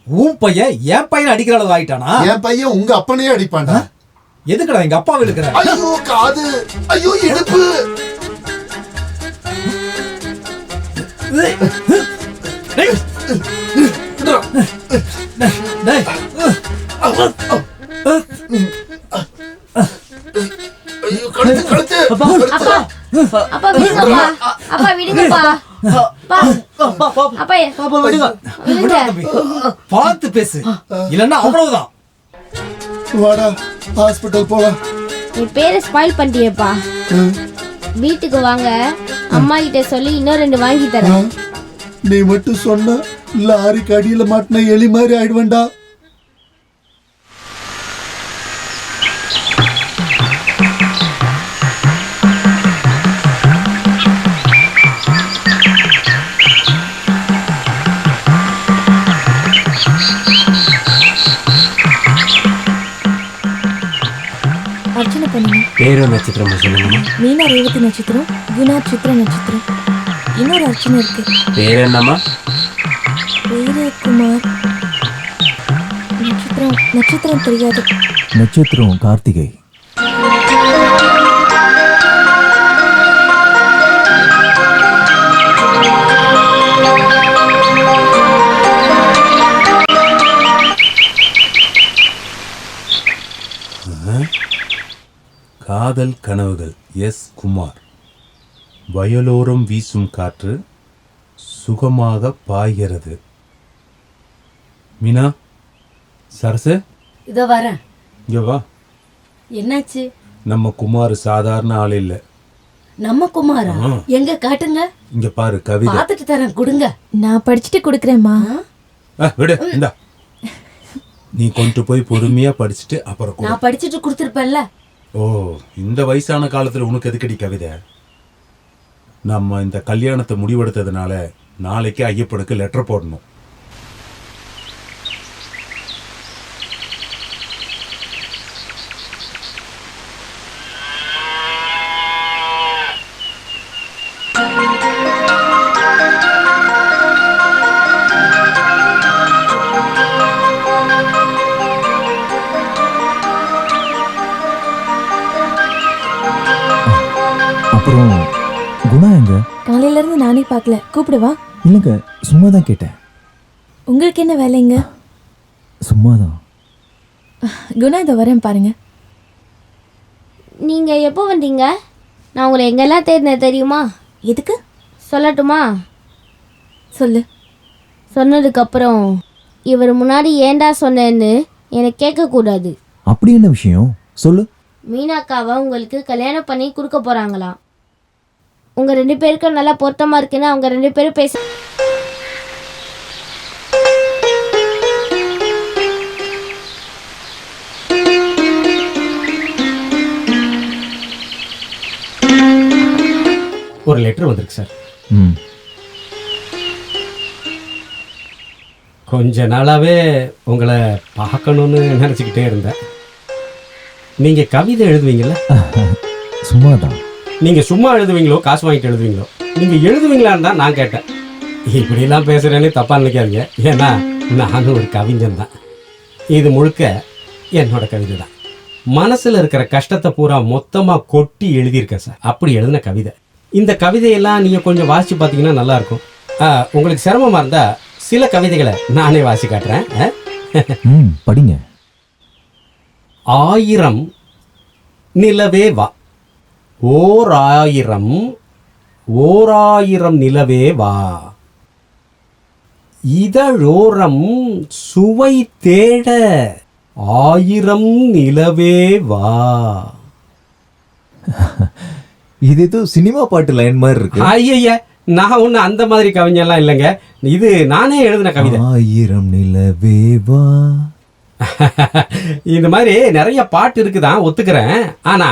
உன் பையன் என் பையனை அடிக்கிற அளவு ஆயிட்டானா? என் பையன் உங்க அப்பனையே அடிப்பான்டா. எதுக்குடா எங்க அப்பாவை இருக்கிற? ஐயோ காது, ஐயோ இடுப்பு. அப்பா விடுங்கப்பா. அப்பா விடுங்க. விடுங்க தம்பி. பார்த்து பேசு இல்லன்னா அவ்வளவுதான். வாடா ஹாஸ்பிட்டல் போலாம். என் பேரை ஸ்பாயில் பண்ணிட்டியேப்பா. வீட்டுக்கு வாங்க, அம்மா கிட்ட சொல்லி இன்னும் 2 வாங்கி தரேன். நீ மட்டும் சொன்ன லாரிக்கு அடியில மாட்டின எலி மாதிரி ஆயிடுவேண்டா. அர்ச்சனை பண்ணுங்க. பேரோ நட்சத்திரமா சொல்லுங்கம்மா. மீனா ரேவதி நட்சத்திரம், குணா சித்ரா நட்சத்திரம். இன்னொரு அர்ச்சனை இருக்கு. பேர் என்னம்மா? பேரு குமார். நட்சத்திரம் தெரியாது. நட்சத்திரம் கார்த்திகை. காதல் கனவுகள் எஸ் குமார். வயலோரம் வீசும் காற்று சுகமாக பாய்கிறது. மீனா, சரசு, இதோ வரேன். இங்க வா. என்னாச்சு? நம்ம குமார் சாதாரண ஆள் இல்ல. நம்ம குமாரா? எங்க காட்டுங்க. இங்க பாரு கவிதை. பார்த்துட்டு தரேன், கொடுங்க. நான் படிச்சுட்டு கொடுக்குறேம்மா. விடு, இந்தா. நீ கொண்டு போய் பொறுமையா படிச்சுட்டு அப்புறம் கொடு. நான் படிச்சுட்டு கொடுத்துருப்பேன்ல. ஓ, இந்த வயசான காலத்துல உனக்கு எதுக்கடி கவிதை? நம்ம இந்த கல்யாணத்தை முடிவெடுத்ததுனால நாளைக்கு ஐயப்பனுக்கு லெட்டர் போடணும். அப்புறம் குணா எங்க? காலையில இருந்து நானே பார்க்கல. கூப்பிடுவா? இல்லைங்க, சும்மா தான் கேட்டேன். உங்களுக்கு என்ன வேலைங்க? சும்மாதான். குணா இதை வரேன் பாருங்க. நீங்க எப்போ வந்தீங்க? நான் உங்களை எங்கெல்லாம் தேடினேன் தெரியுமா? எதுக்கு சொல்லட்டுமா? சொல்லு. சொன்னதுக்கப்புறம் இவர் முன்னாடி ஏண்டா சொன்னேன்னு எனக்கு கேட்கக்கூடாது. அப்படி என்ன விஷயம் சொல்லு. மீனாக்காவை உங்களுக்கு கல்யாணம் பண்ணி கொடுக்க போகிறாங்களாம். உங்கள் 2 பேருக்கும் நல்லா பொருத்தமாக இருக்குன்னு அவங்க 2 பேரும் பேச. ஒரு லெட்டர் வந்திருக்கு சார். ம். கொஞ்ச நாளாகவே உங்களை பார்க்கணுன்னு நினச்சிக்கிட்டே இருந்தேன். நீங்கள் கவிதை எழுதுவீங்களா? சும்மாதான். நீங்கள் சும்மா எழுதுவீங்களோ காசு வாங்கிட்டு எழுதுவீங்களோ? நீங்கள் எழுதுவீங்களான்னு தான் நான் கேட்டேன். இப்படிலாம் பேசுகிறேன்னு தப்பாக நினைக்காதீங்க. ஏன்னா நானும் ஒரு கவிஞன் தான். இது முழுக்க என்னோட கவிதை தான். மனசில் இருக்கிற கஷ்டத்தை பூரா மொத்தமாக கொட்டி எழுதியிருக்கேன் சார். அப்படி எழுதின கவிதை. இந்த கவிதையெல்லாம் நீங்கள் கொஞ்சம் வாசித்து பார்த்தீங்கன்னா நல்லாயிருக்கும். உங்களுக்கு சிரமமாக இருந்தால் சில கவிதைகளை நானே வாசி காட்டுறேன். படிங்க. 1000 நிலவே வா, 1000 நிலவே வா, இதழோரம் சுவை தேட 1000 நிலவே வா. இது ஏதோ சினிமா பாட்டு லைன் மாதிரி இருக்கு. ஐய, நான் ஒண்ணு அந்த மாதிரி கவிஞெல்லாம் இல்லைங்க. இது நானே எழுதின கவிதை. 1000 நிலவே வா. இந்த மாதிரி நிறைய பாட்டு இருக்குதான், ஒத்துக்கிறேன். ஆனா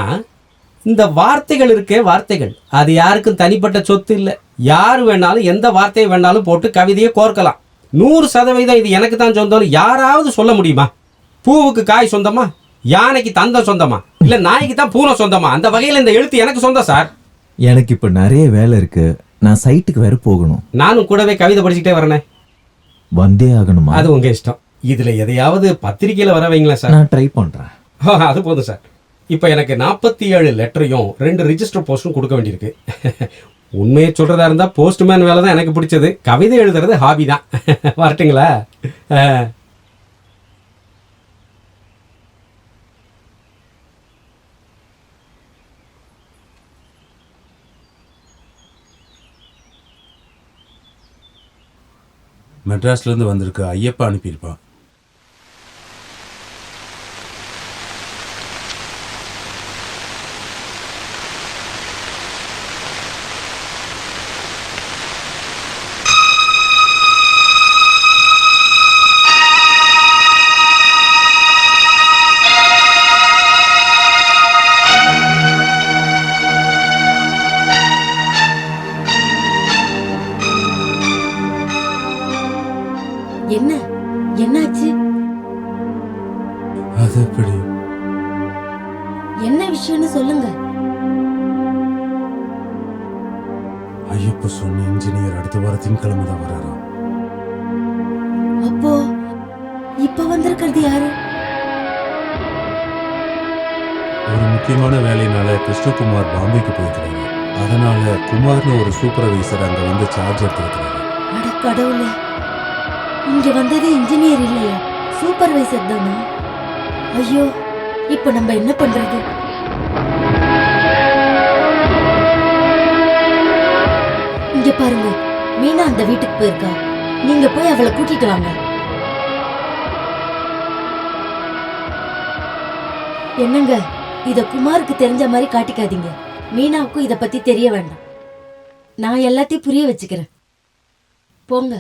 இந்த வார்த்தைகள் இருக்கே, வார்த்தைகள் அது யாருக்கும் தனிப்பட்ட சொத்து இல்லை. யார் வேணாலும் எந்த வார்த்தையை வேணாலும் போட்டு கவிதையை கோர்க்கலாம். 100% இது எனக்கு தான் சொந்தம் யாராவது சொல்ல முடியுமா? பூவுக்கு காய் சொந்தமா, யானைக்கு தந்தம் சொந்தமா, இல்ல நாய்க்கு தான் பூனை சொந்தமா? அந்த வகையில் இந்த எழுத்து எனக்கு சொந்தம் சார். எனக்கு இப்ப நிறைய வேலை இருக்கு. நான் சைட்டுக்கு வேற போகணும். நானும் கூடவே கவிதை படிச்சுக்கிட்டே வரேனே. வந்தே ஆகணுமா? அது உங்க இஷ்டம். இதுல எதையாவது பத்திரிக்கையில வர வைங்களா சார்? நான் ட்ரை பண்றேன். அது போதும் சார். இப்போ எனக்கு 47 லெட்டரையும் 2 ரிஜிஸ்டர் போஸ்டும் கொடுக்க வேண்டியிருக்கு. உண்மையை சொல்றதா இருந்தா போஸ்ட்மேன் வேலை தான் எனக்கு பிடிச்சது. கவிதை எழுதுறது ஹாபி தான். வரட்டுங்களா? மெட்ராஸ்லேருந்து வந்திருக்கு, ஐயப்பா அனுப்பியிருப்பான். என்ன என்னாச்சு? அது எப்படி? என்ன விஷயம்னு சொல்லுங்க. ஐயப்பா சொன்ன இன்ஜினியர் அடுத்த வார திங்கக்கிழமை தான் வராராம். அப்போ இப்ப வந்திருக்கிறது யாரு? ஒரு முக்கியமான வேலையினால கிருஷ்ணகுமார் பாம்பேக்கு போயிருக்கிறாரு. அதனால குமார்னு ஒரு சூப்பர்வைசர் அங்க வந்து சார்ஜ் எடுத்திருக்கிறாரு. அட கடவுளே, இங்க வந்தது இன்ஜினியர் இல்லையா, சூப்பர்வைசர் தானா? ஐயோ, இப்ப நம்ம என்ன பண்றது? இங்க பாருங்க, மீனா அந்த வீட்டுக்கு போயிருக்கா. நீங்க போய் அவளை கூட்டிட்டு வாங்க. என்னங்க, இத குமாருக்கு தெரிஞ்ச மாதிரி காட்டிக்காதீங்க. மீனாவுக்கும் இத பத்தி தெரிய வேண்டாம். நான் எல்லாத்தையும் புரிய வச்சுக்கிறேன். போங்க.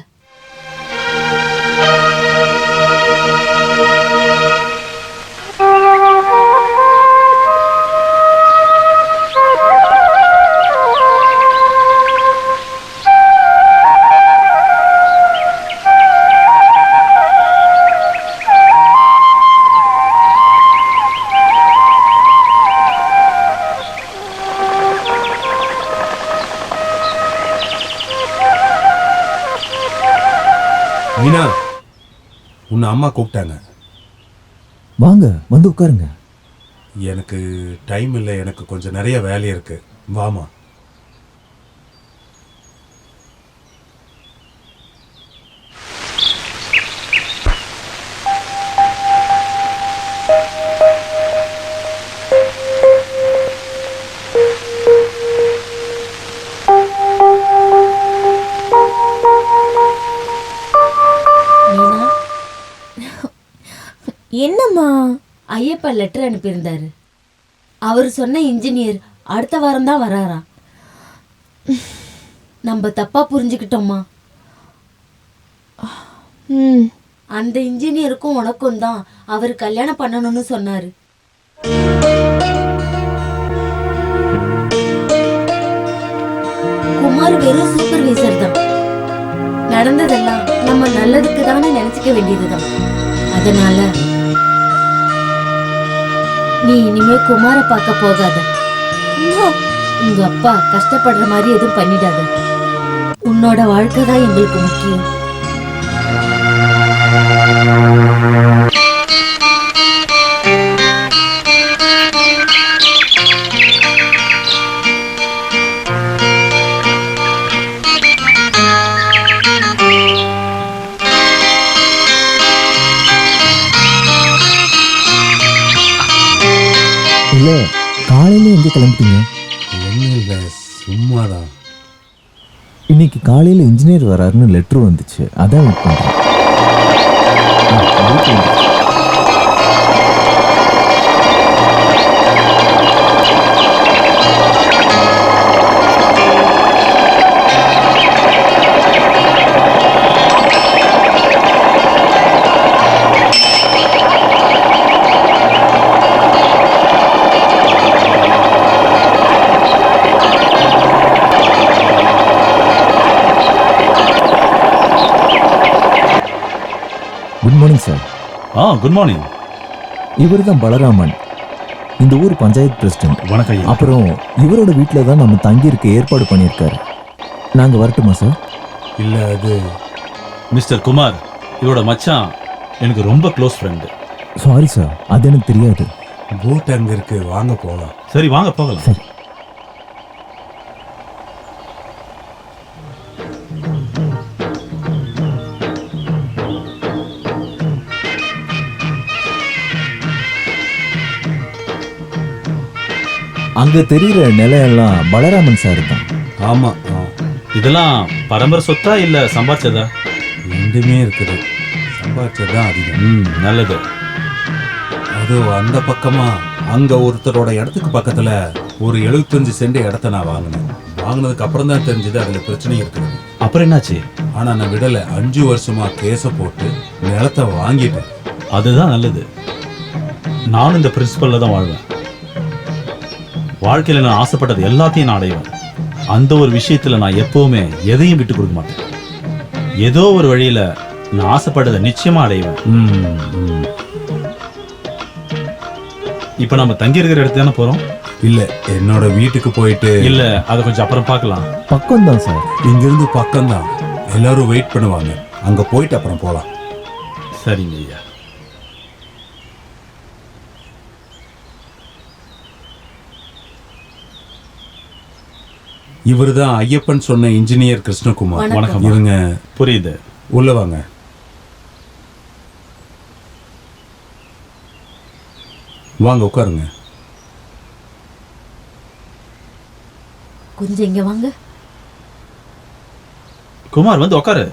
மீனா, உன்னை அம்மா கூப்பிட்டாங்க. வாங்க, வந்து உட்காருங்க. எனக்கு டைம் இல்லை, எனக்கு கொஞ்சம் நிறைய வேலை இருக்கு. வாமா. என்னம்மா? ஐயப்பா லெட்டர் அனுப்பியிருந்தாரு. அவர் சொன்ன இன்ஜினியர் அடுத்த வாரம் தான் வராராம். நம்ம தப்பா புரிஞ்சுக்கிட்டோமா? அந்த இன்ஜினியருக்கும் உனக்கும் தான் அவர் கல்யாணம் பண்ணணும்னு சொன்னாரு. குமார் வெறும் சூப்பர்வைசர் தான். நடந்ததெல்லாம் நம்ம நல்லதுக்கு தானே நினைச்சுக்க வேண்டியதுதான். அதனால நீ இனிமே குமார பார்க்க போகாத. உங்க அப்பா கஷ்டப்படுற மாதிரி எதுவும் பண்ணிடாத. உன்னோட வாழ்க்கை தான் எங்களுக்கு முக்கியம். இல்ல, காலையில எங்க கிளம்பிட்டீங்க? ஒன்றும் இல்லை, சும்மாதான். இன்னைக்கு காலையில இன்ஜினியர் வராருன்னு லெட்டர் வந்துச்சு, அதான் வெயிட் பண்றேன். Good morning sir. Good morning. இவர் தான் பலராமன், இந்த ஊர் பஞ்சாயத்து பிரசிடென்ட். வணக்கம். அப்புறம் இவரோட வீட்டில் தான் நம்ம தங்கியிருக்க ஏற்பாடு பண்ணியிருக்காரு. நாங்கள் வரட்டுமா சார்? இல்லை, அது மிஸ்டர் குமார் இவரோட மச்சான், எனக்கு ரொம்ப க்ளோஸ் ஃப்ரெண்டு. சாரி சார், அது எனக்கு தெரியாது. போட் அங்கே இருக்கு, வாங்க போகலாம். சரி, வாங்க போகலாம். சரி. அங்க தெரியுற நிலையெல்லாம் பலராமன் சார் தான். ஆமா. இதெல்லாம் பரம்பரை சொத்தா இல்ல சம்பாதிச்சதா? என்ன ரெண்டுமே இருக்குது. சம்பாதிச்சது தான் அதிகம். நல்லது. அது அந்த பக்கமா அங்க ஒருத்தரோட இடத்துக்கு பக்கத்துல ஒரு 75 சென்ட் இடத்த நான் வாங்கினதுக்கு அப்புறம் தான் தெரிஞ்சது அதுல பிரச்சனை இருக்குது. அப்புறம் என்னாச்சு? ஆனா நான் விடல. 5 வருஷமா கேஸ போட்டு நிலத்தை வாங்கிட்டேன். அதுதான் நல்லது. நானும் இந்த பிரின்சிபல்ல தான் வாழ்வேன். வாழ்க்கையில நான் ஆசைப்பட்டது எல்லாத்தையும் நான் அடைவேன். அந்த ஒரு விஷயத்துல நான் எப்பவுமே எதையும் விட்டு கொடுக்க மாட்டேன். ஏதோ ஒரு வழியில நான் ஆசைப்பட்டதை நிச்சயமா அடைவேன். இப்ப நம்ம தங்கி இருக்கிற இடத்துக்கு தானே போறோம்? இல்ல, என்னோட வீட்டுக்கு போயிட்டு. இல்ல, அதை கொஞ்சம் அப்புறம் பார்க்கலாம். பக்கம் தான் சார். இங்கிருந்து பக்கம்தான். எல்லாரும் வெயிட் பண்ணுவாங்க. அங்க போயிட்டு அப்புறம் போலாம். சரிங்க ஐயா. இவருதான் ஐயப்பன் சொன்ன இன்ஜினியர் கிருஷ்ணகுமார். வணக்கம். இவங்க புரியுது. உள்ள வாங்க. வாங்க உட்காருங்க. கொஞ்சம் இங்க வாங்க. குமார் வந்து உட்காரு.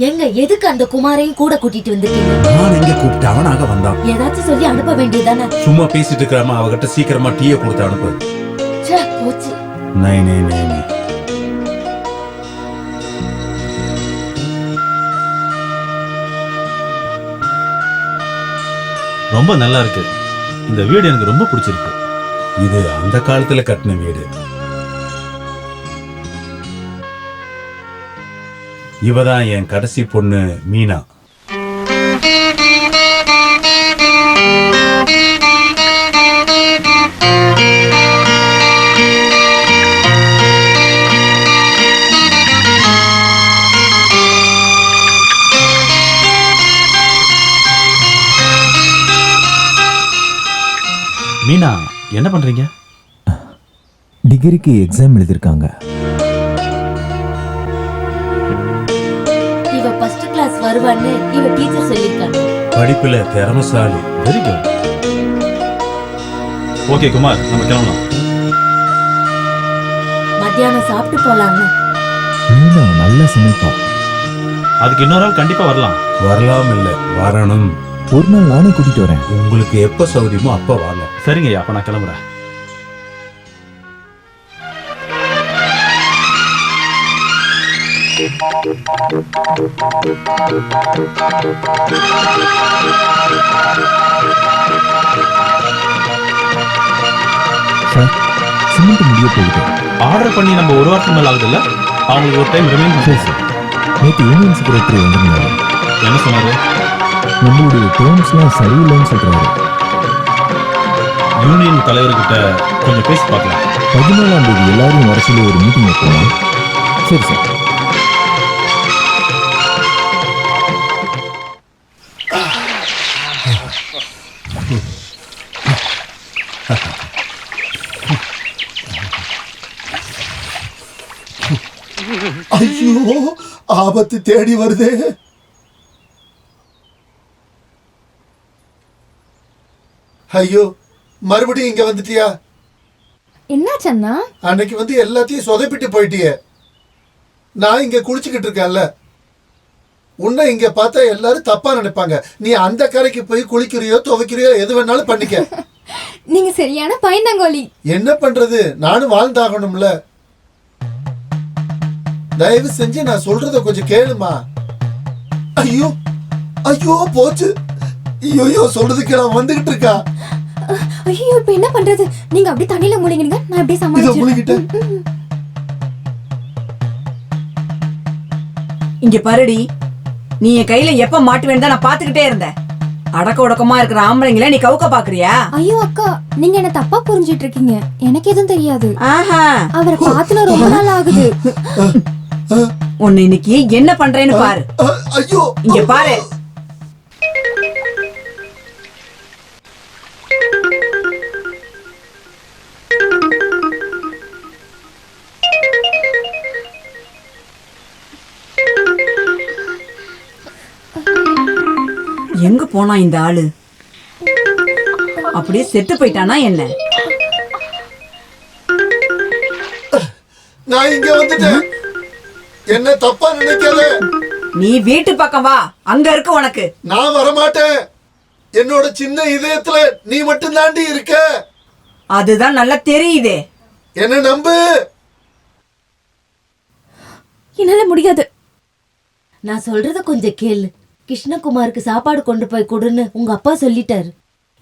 எங்க எதுக்கு அந்த குமாரையும் கூட கூட்டிட்டு வந்திருக்கீங்க? நான் எங்க கூப்பிட்டு அவனாக வந்தான். ஏதாச்சும் சொல்லி அனுப்ப வேண்டியதானே? சும்மா பேசிட்டு இருக்கிறாம அவகிட்ட சீக்கிரமா டீயை கொடுத்து அனுப்பு. போச்சு. நை நை நை நை. ரொம்ப நல்லா இருக்கு. இந்த வீடு எனக்கு ரொம்ப பிடிச்சிருக்கு. இது அந்த காலத்துல கட்டின வீடு. இவதான் என் கடைசி பொண்ணு மீனா. மீனா, என்ன பண்றீங்க? டிகிரிக்கு எக்ஸாம் எழுதிருக்காங்க. இவ ஃபர்ஸ்ட் கிளாஸ் வருவான்னு இவ டீச்சர் சொல்லிருக்காங்க. படிப்புல திறமசாலி. Very good. ஓகே குமார், நம்ம கிளம்பலாம். மத்தியானம் சாப்பிட்டு போலாம்னு. மீனா நல்லா சமைப்பா. அதுக்கு இன்னொரு நாள் கண்டிப்பா வரலாம். வரலாம் இல்ல, வரணும். ஒரு நாள் நானே கூட்டிட்டு வரேன். உங்களுக்கு எப்ப சௌகரியமோ அப்ப வாங்க. சரிங்க ஐயா, அப்ப நான் கிளம்புறேன். சார், சிமெண்ட் முடிய போகுது. ஆர்டர் பண்ணி நம்ம ஒரு வாரத்துக்கு மேல ஆகுது இல்ல? அவங்களுக்கு ஒரு டைம் ரிமைண்ட் சரி சார். நேற்று யூனியன் செக்ரட்டரி வந்திருந்தாரு. என்ன சொன்னாரு? நம்மளுடைய டேர்ம்ஸ்லாம் சரியில்லைன்னு சொல்றாரு. யூனியன் தலைவர்கிட்ட கொஞ்சம் பேசி பார்க்கலாம். 14ஆம் தேதி எல்லாரையும் வர சொல்லி ஒரு மீட்டிங் வைக்கலாம். சரி சார். ஐயோ, ஆபத்து தேடி வருதே. ஐயோ, மறுபடியும் இங்க வந்துட்டியா? என்னாச்சண்ணா? அன்னைக்கு வந்து எல்லாத்தையும் சொதப்பிட்டு போயிட்டியே. நான் இங்க குளிச்சுக்கிட்டு இருக்கேன்ல, உன்னை இங்க பார்த்தா எல்லாரும் தப்பா நினைப்பாங்க. நீ அந்த கரைக்கு போய் குளிக்கிறியோ துவைக்கிறியோ எது வேணாலும் பண்ணிக்க. நீங்க சரியான பயந்தாங்கோலி. என்ன பண்றது, நானும் வாழ்ந்தாகணும்ல. தயவு செஞ்சு நான் சொல்றத கொஞ்சம் கேளுமா. ஐயோ ஐயோ போச்சு. ஐயோ சொல்றதுக்கு நான் வந்துகிட்டு இருக்கா. ஐயோ, இப்ப என்ன பண்றது? நீங்க அப்படியே தண்ணியில முழுங்கிடுங்க, நான் அப்படியே சமாளிக்கிறேன். இங்க பாருடி, நீ என் கையில எப்ப மாட்டுவேன்னு தான் நான் பாத்துக்கிட்டே இருந்தேன். அடக்க உடக்கமா இருக்கிற ஆம்பளைங்கள நீ கவுக்க பாக்குறியா? ஐயோ அக்கா, நீங்க என்ன தப்பா புரிஞ்சிட்டு இருக்கீங்க. எனக்கு எதுவும் தெரியாது. ஆஹா, அவரை பார்த்துல ரொம்ப நாள் ஆகுது. உன்னை இன்னைக்கு என்ன பண்றேன்னு பாரு. ஐயோ, இங்க பாரு. எங்க போனா இந்த ஆளு? அப்படியே செத்து போயிட்டானா என்ன? நான் இங்க வந்துட்டேன். என்ன தப்பா நினைக்காத. நீ வீட்டு பக்கம் வா, அங்க இருக்கு உனக்கு. நான் வரமாட்டேன். என்னோட சின்ன இதயத்துல நீ மட்டும் தாண்டி இருக்க. அதுதான் நல்லா தெரியுதே. என்ன நம்பு. என்னால முடியாது. நான் சொல்றத கொஞ்சம் கேளு. கிருஷ்ணகுமாருக்கு சாப்பாடு கொண்டு போய் கொடுன்னு உங்க அப்பா சொல்லிட்டாரு.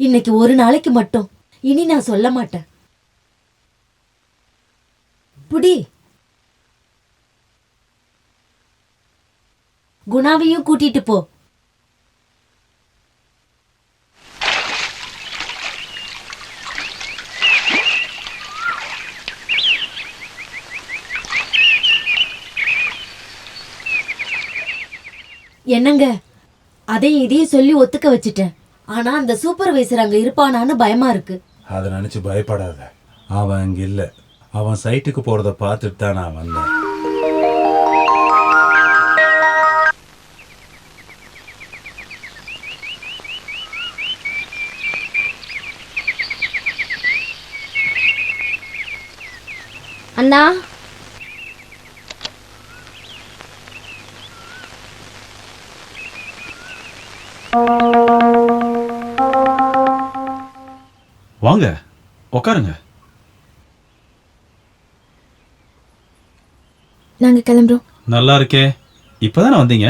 இன்னைக்கு ஒரு நாளைக்கு மட்டும். இனி நான் சொல்ல மாட்டேன். புடி. குணாவையும் கூட்டிட்டு போ. என்னங்க, அதையும் இதையும் சொல்லி ஒத்துக்க வச்சுட்டேன். ஆனா அந்த சூப்பர்வைசர் அங்க இருப்பானான்னு பயமா இருக்கு. அதை நினைச்சு பயப்படாத. அவன் அங்க இல்ல. அவன் சைட்டுக்கு போறத பார்த்துட்டு தான் நான் வந்தேன். அண்ணா, வாங்க உட்காருங்க. நாங்க கிளம்புறோம். நல்லா இருக்கே. இப்பதானே வந்தீங்க?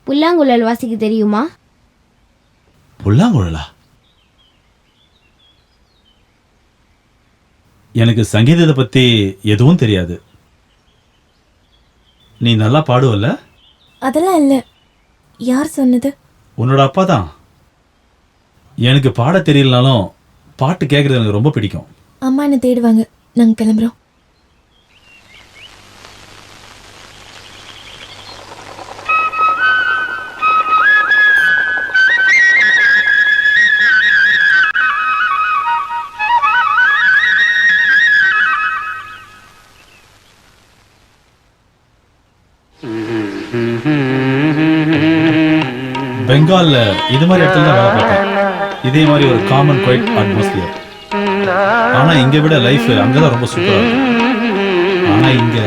புல்லாங்குழல் வாசிக்க தெரியுமா? புல்லாங்குழலா? எனக்கு சங்கீதத்தை பத்தி எதுவும் தெரியாது. நீ நல்லா பாடுவல்ல? அதெல்லாம் இல்ல. யார் சொன்னது? உன்னோட அப்பா தான். எனக்கு பாட தெரியலனாலும் பாட்டு கேட்கறது எனக்கு ரொம்ப பிடிக்கும். அம்மா என்ன தேடுவாங்க. நாங்க கிளம்புறோம். பெங்கால்ல இது மாதிரி இடத்துல தான் வேலை பார்த்தேன். இதே மாதிரி ஒரு காமன் குவைட் அட்மாஸ்பியர். ஆனா இங்க விட லைஃப் அங்கதான் ரொம்ப சூப்பரா இருக்கும். ஆனா இங்க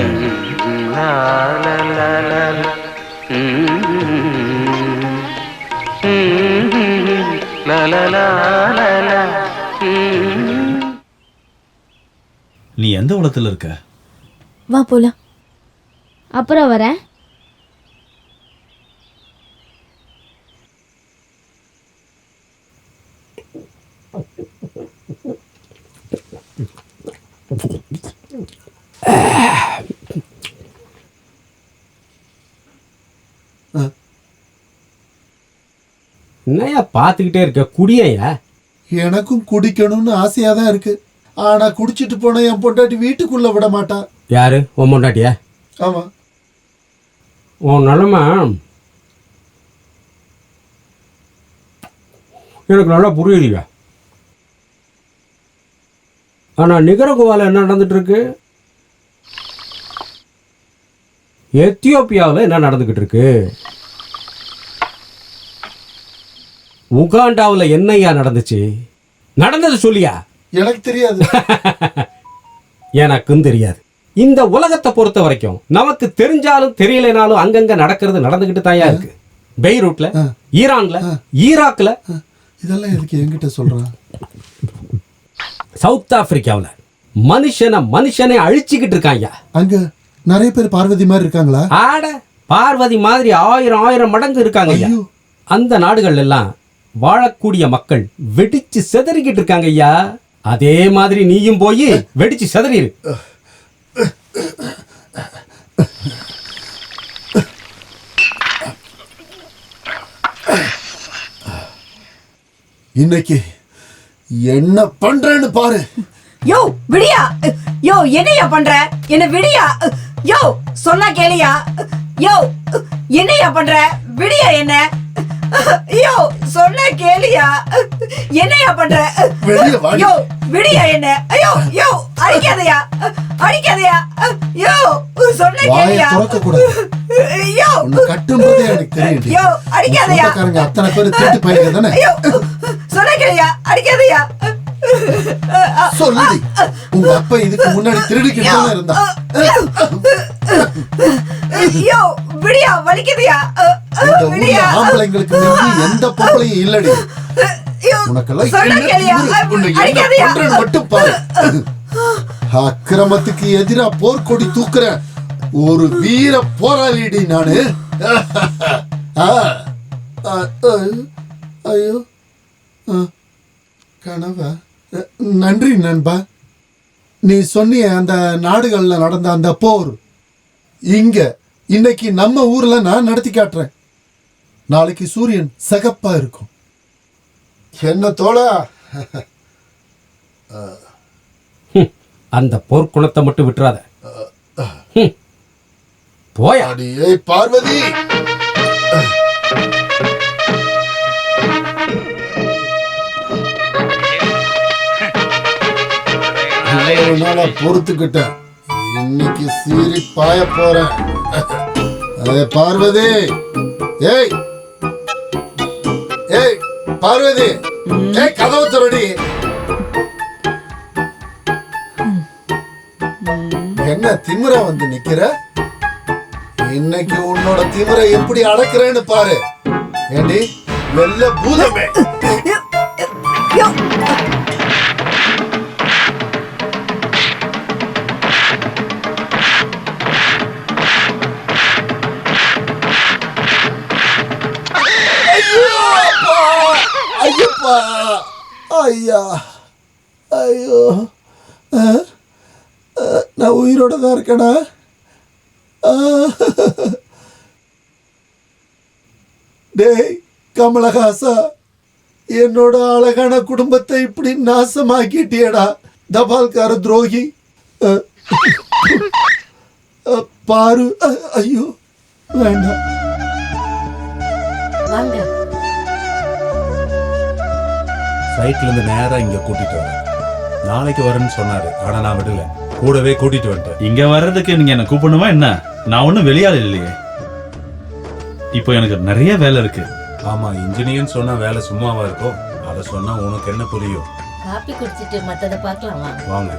நீ எந்த உலகத்துல இருக்க? வா போலாம். அப்புறம் வரேன். என்னையா பார்த்துக்கிட்டே இருக்க? குடியா? எனக்கும் குடிக்கணும்னு ஆசையா தான் இருக்கு. ஆனா குடிச்சிட்டு போன என் பொண்டாட்டி வீட்டுக்குள்ள விட மாட்டா. யாரு? உன் பொண்டாட்டியா? ஆமா. உன் நிலமை எனக்கு நல்லா புரியலையா? ஆனா நிகரகுவால என்ன நடந்துட்டு இருக்கு? எத்தியோப்பியாவில் என்ன நடந்துகிட்டு இருக்கு? உகாண்டாவில் என்னையா நடந்துச்சு? நடந்தது சொல்லியா? எனக்கு தெரியாது. எனக்கும் தெரியாது. இந்த உலகத்தை பொறுத்த வரைக்கும் நமக்கு தெரிஞ்சாலும் தெரியலனாலும் அங்கங்க நடக்கிறது நடந்துகிட்டு தாயா இருக்கு. பெய்ரூட்ல, ஈரான்ல, ஈராக்ல. இதெல்லாம் எதுக்கு என்கிட்ட சொல்றான்? சவுத் ஆப்பிரிக்காவில் மனுஷனை அழிச்சுக்கிட்டு இருக்காங்க. அங்க நிறைய பேர் பார்வதி மாதிரி இருக்காங்களா? ஆட பார்வதி மாதிரி 1000 மடங்கு இருக்காங்க ஐயா. அந்த நாடுகள் எல்லாம் வாழக்கூடிய மக்கள் வெடிச்சு செதறிக்கிட்டு இருக்காங்க ஐயா. அதே மாதிரி நீயும் போய் வெடிச்சு செதறிரு. இன்னைக்கு என்ன பண்றேன்னு பாரு. யோ விடியா. யோ என்னையா பண்ற? என்ன விடியா. யோ சொன்னா கேளியா. யோ என்னையா பண்ற? விடியா என்ன. யோ சொன்னா கேளியா. என்னையா பண்ற? யோ விடியா என்ன. ஐயோ யோ அடிக்காதயா, அடிக்காதயா. யோ சொன்னா கேளியா. யோ கட்டும்போதே எனக்கு தெரியும். யோ அடிக்காதயா. அத்தனை பேர் திருட்டு பையங்க தானே. ஐயோ சொன்னா கேளியா, அடிக்காதயா. சொல்லுடி, உங்க அப்பா இதுக்கு முன்னாடி திருடிக்கிட்டு தானே இருந்தா? ஐயோ விடியா, வலிக்குதியா? இந்த ஊர்ல ஆம்பளைங்களுக்கு மிஞ்சி எந்த பொம்பளையும் இல்லடி. உனக்கெல்லாம் என்ன திமிரு, உன்னை என்ன பண்றேன்னு மட்டும் பாரு. அக்கிரமத்துக்கு எதிரா போர்க்கொடி தூக்குற ஒரு வீர போராளிடி நானு. ஐயோ கனவா? நன்றி நண்பா. நீ சொன்னிய அந்த நாடுகள்ல நடந்த அந்த போர் இங்க இன்னைக்கு நம்ம ஊர்ல நான் நடத்தி காட்டுறேன். நாளைக்கு சூரியன் சிகப்பா இருக்கும். என்ன தோழா? அந்த போர்க்குணத்தை மட்டும் விட்டுறாத. போயா. அடியே பார்வதி, ஒரு நாளா பொறுத்துக்கிட்டேன், இன்னைக்கு சீறி பாய போறேன். அதே பார்வதி, ஏய் ஏய் பார்வதி, ஏய் கதவு திறடி. என்ன திமிரா வந்து நிக்கிற? இன்னைக்கு உன்னோட திமிரை எப்படி அடக்குறேன்னு பாரு. ஏண்டி வெள்ள பூதமே. ஐயப்பா, ஐயா, ஐயோ, நான் உயிரோட தான் இருக்கேனா? டேய் கமலஹாசா, என்னோட அழகான குடும்பத்தை இப்படி நாசமாக்கிட்டியடா தபால்கார துரோகி. பாரு, ஐயோ வேண்டாம். சைட்ல இருந்து நேரா இங்க கூட்டிட்டு வரேன். நாளைக்கு வரேன்னு சொன்னாரு, ஆனா நான் விடல, கூடவே கூட்டிட்டு வந்துட்டேன். இங்க வர்றதுக்கு நீங்க என்ன கூப்பிடணுமா என்ன? நான் ஒன்னும் வெளியாள் இல்லையே. இப்போ எனக்கு நிறைய வேலை இருக்கு. ஆமா, இன்ஜினியர் சொன்னா வேலை சும்மாவா இருக்கும்? அதை சொன்னா உனக்கு என்ன புரியும்? காப்பி குடிச்சிட்டு மத்தத பார்க்கலாமா? வாங்க.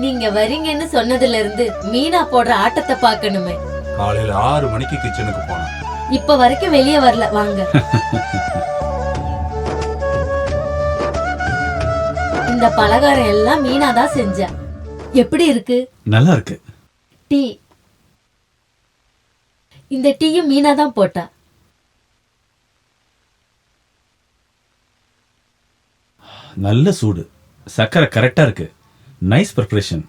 நீங்க வரீங்கன்னு சொன்னதுல இருந்து மீனா போடுற ஆட்டத்தை பார்க்கணுமே. காலையில 6 மணிக்கு கிச்சனுக்கு போனேன். இப்ப வரைக்கும் வெளியே வரல. வாங்க. இந்த பலகாரம் எல்லாம் மீனா தான் செஞ்சா. எப்படி இருக்கு? நல்லா இருக்கு. டீ, இந்த டீயும் மீனா தான் போட்டா. நல்ல சூடு, சக்கரை கரெக்டா இருக்கு. Nice preparation.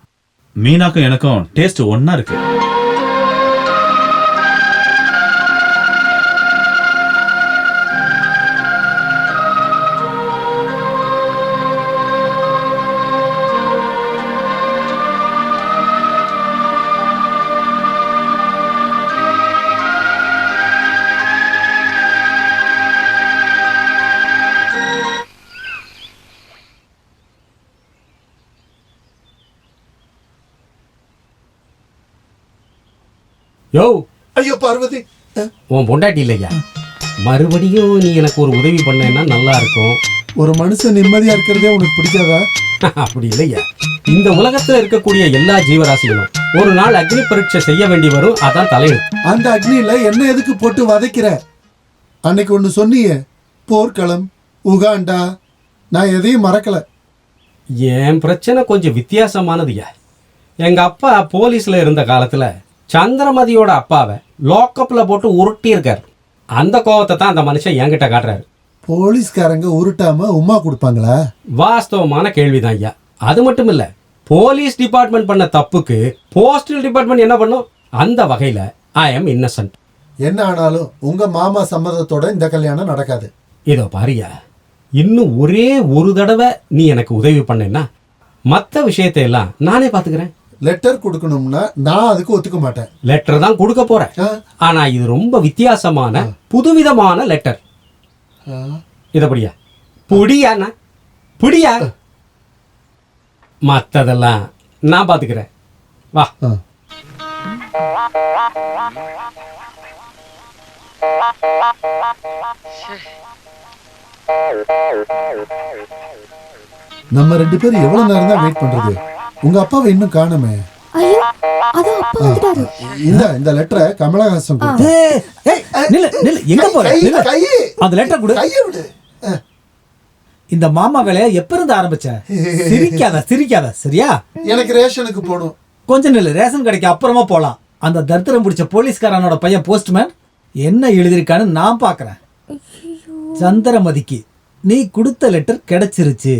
மீனாக்கும் எனக்கும் டேஸ்ட் ஒன்னா இருக்கு. யோ, ஐயோ பார்வதி, உன் பொண்டாட்டி இல்லையா? மறுபடியும் நீ எனக்கு ஒரு உதவி பண்ணேன்னா நல்லா இருக்கும். ஒரு மனுஷன் நிம்மதியா இருக்கிறதே உனக்கு பிடிக்காதா? அப்படி இல்லையா, இந்த உலகத்துல இருக்கக்கூடிய எல்லா ஜீவராசிகளும் ஒரு நாள் அக்னி பரீட்சை செய்ய வேண்டி வரும். அதான் தலையெழுத்து. அந்த அக்னியில என்ன எதுக்கு போட்டு வதைக்கிற? அன்னைக்கு ஒண்ணு சொன்னியே, போர்க்களம், உகாண்டா, நான் எதையும் மறக்கல. என் பிரச்சனை கொஞ்சம் வித்தியாசமானதுயா. எங்க அப்பா போலீஸ்ல இருந்த காலத்துல சந்திரமதியோட அப்பாவை லாக்அப்ல போட்டு உருட்டி இருக்காரு. அந்த கோவத்தை தான் அந்த மனுஷன் என்கிட்ட காட்டுறாரு. போலீஸ்காரங்க உருட்டாம உமா கொடுப்பாங்களா? வாஸ்தவமான கேள்விதான் ஐயா. அது மட்டும் இல்ல, போலீஸ் டிபார்ட்மெண்ட் பண்ண தப்புக்கு போஸ்டல் டிபார்ட்மெண்ட் என்ன பண்ணும்? அந்த வகையில ஐ எம் இன்னசென்ட். என்ன ஆனாலும் உங்க மாமா சம்மதத்தோட இந்த கல்யாணம் நடக்காது. இதோ பாரியா, இன்னும் ஒரே ஒரு தடவை நீ எனக்கு உதவி பண்ணேன்னா மற்ற விஷயத்தை எல்லாம் நானே பாத்துக்கிறேன். லெட்டர் கொடுக்கணும்னா நான் அதுக்கு ஒத்துக்க மாட்டேன். லெட்டர் தான் கொடுக்க போறேன். ஆனா இது ரொம்ப வித்தியாசமான புதுவிதமான லெட்டர். இதப்படியா புடியா? புடியா? மத்ததெல்லாம் நான் பாத்துக்கிறேன். வா. நம்ம 2 பேரும் எவ்வளவு நேரம் தான் வெயிட் பண்றது? உங்க அப்பாவை இன்னும் காணோமே. ஐயோ அதோ அப்பா வந்துட்டாரு. இந்த லெட்டரை கமலஹாசன் கொடுத்தார். ஏய், ஏய், நில்லு, நில்லு, எங்க போற? நில்லு. அந்த லெட்டர் கொடு. கையை விடு. இந்த மாமா வேலைய எப்ப இருந்து ஆரம்பிச்ச? சிரிக்காத சரியா? எனக்கு ரேஷனுக்கு போகணும். கொஞ்சம் நில்லு, ரேஷன் கடைக்கு அப்புறமா போலாம். அந்த தர்த்தரம் பிடிச்ச போலீஸ்காரனோட பையன் போஸ்ட்மேன் என்ன எழுதிருக்கான்னு நான் பாக்குறேன். சந்திரமதிக்கு நீ கொடுத்த லெட்டர் கிடைச்சிருச்சு.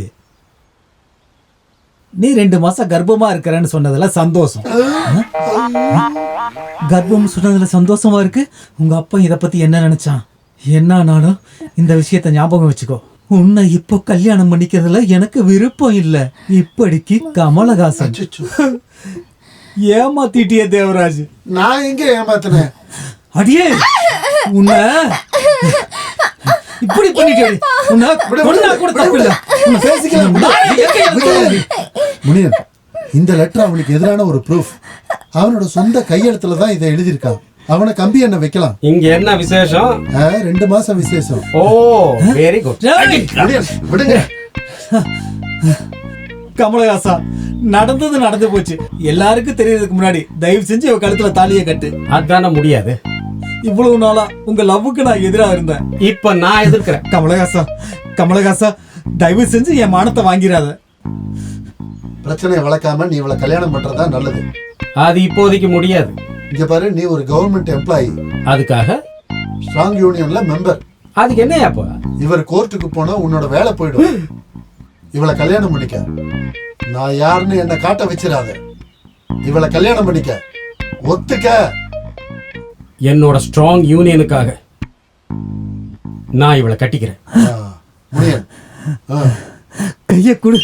நீ 2 மாசம் கர்ப்பமா இருக்கிறேன்னு சொன்னதுல சந்தோஷம். கர்ப்பம் சொன்னதுல சந்தோஷமா இருக்கு. உங்க அப்பா இத பத்தி என்ன நினைச்சான்? என்ன நானும் இந்த விஷயத்த ஞாபகம் வச்சுக்கோ. உன்னை இப்போ கல்யாணம் பண்ணிக்கிறதுல எனக்கு விருப்பம் இல்ல. இப்படிக்கு கமலஹாசன். ஏமாத்திட்டிய தேவராஜ். நான் எங்க ஏமாத்தினேன்? அடியே உன்னை இப்படி பண்ணிட்டே. உன்னை கொன்னா கூட தப்பு இல்ல. உன்னை பேசிக்கலாம். முனியன், இந்த லெட்டர் அவனுக்கு எதிரான ஒரு ப்ரூஃப். அவனோட சொந்த கையெழுத்துல தான் இதை எழுதியிருக்கான். அவனை கம்பி என்ன வைக்கலாம். இங்க என்ன விசேஷம்? 2 மாசம் விசேஷம். ஓ வெரி குட். விடுங்க. கமலஹாசா, நடந்தது நடந்து போச்சு. எல்லாருக்கும் தெரியறதுக்கு முன்னாடி தயவு செஞ்சு இவ கழுத்துல தாலியை கட்டு. அதான முடியாது. இவ்வளவு நாளா உங்க லவ்வுக்கு நான் எதிரா இருந்தேன். இப்ப நான் எதிர்க்கிறேன். கமலஹாசா தயவு செஞ்சு என் மானத்தை வாங்கிடாத. பிரச்சனையை வளர்க்காம நீ இவளை கல்யாணம் பண்றதா நல்லது. அது இப்போதைக்கு முடியாது. இங்க பாரு, நீ ஒரு கவர்மெண்ட் எம்ப்ளாயி. அதுக்காக ஸ்ட்ராங் யூனியன்ல மெம்பர். அதுக்கு என்னையாப்பா? இவர் கோர்ட்டுக்கு போனா உன்னோட வேலை போயிடும். இவளை கல்யாணம் பண்ணிக்க. நான் யாருன்னு என்ன காட்ட வச்சிடாத. இவளை கல்யாணம் பண்ணிக்க. ஒத்துக்க. என்னோட ஸ்ட்ராங் யூனியனுக்காக நான் இவளை கட்டிக்கிறேன். முனியன், கைய கொடு.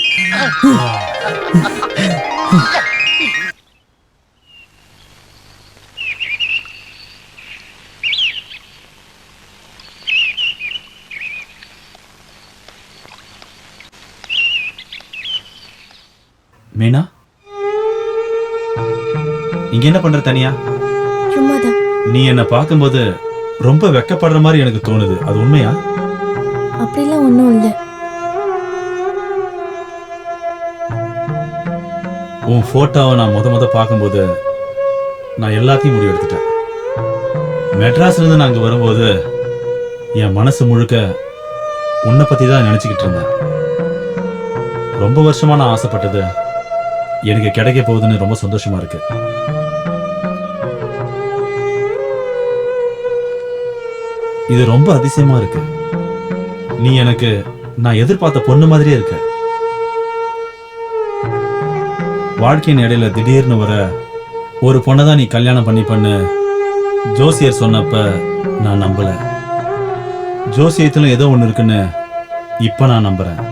மீனா, இங்க என்ன பண்ற தனியா? சும்மாதான். நீ என்ன பார்க்கும்போது ரொம்ப வெக்கப்படுற மாதிரி எனக்கு தோணுது. அது உண்மையா? அப்படிலாம் ஒன்றும் இல்லை. உன் போட்டோவை நான் முத பார்க்கும்போது நான் எல்லாத்தையும் முடிவு எடுத்துட்டேன். மெட்ராஸ்ல இருந்து நான் அங்க வரும்போது என் மனசு முழுக்க உன்னை பத்தி தான் நினைச்சுக்கிட்டு இருந்தேன். ரொம்ப வருஷமா நான் ஆசைப்பட்டது எனக்கு கிடைக்க போகுதுன்னு ரொம்ப சந்தோஷமா இருக்கு. இது ரொம்ப அதிசயமா இருக்கு. நீ எனக்கு நான் எதிர்பார்த்த பொண்ணு மாதிரியே இருக்க. வாழ்க்கையின் இடையில திடீர்னு வர ஒரு பொண்ணை தான் நீ கல்யாணம் பண்ணு ஜோசியர் சொன்னப்ப நான் நம்பல. ஜோசியத்திலும் ஏதோ ஒண்ணு இருக்குன்னு இப்ப நான் நம்புறேன்.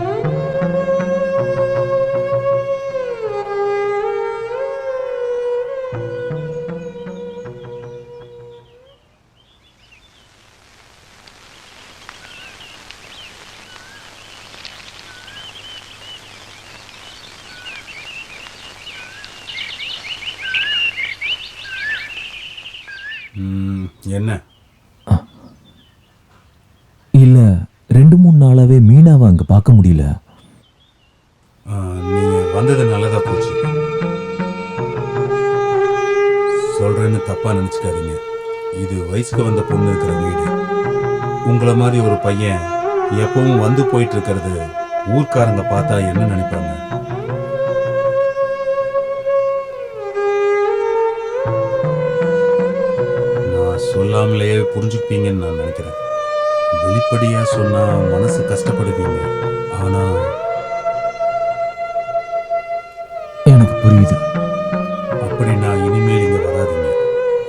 என்ன? இல்ல 2-3 நாளாவே மீனாவை அங்க பார்க்க முடியல. நீங்க வந்தது நல்லதா போச்சு. சொல்றேன்னு தப்பா நினைச்சுக்காதீங்க. இது வயசுக்கு வந்த பொண்ணு இருக்கிற வீடு. உங்களை மாதிரி ஒரு பையன் எப்பவும் வந்து போயிட்டு இருக்கிறது ஊர்க்காரங்க பார்த்தா என்ன நினைப்பாங்க? சொல்லாமலேயே புரிஞ்சுப்பீங்கன்னு நான் நினைக்கிறேன். வெளிப்படையா சொன்னா மனசு கஷ்டப்படுவீங்க. ஆனா எனக்கு புரியுது. அப்படின்னா இனிமேல் இங்க வராதீங்க.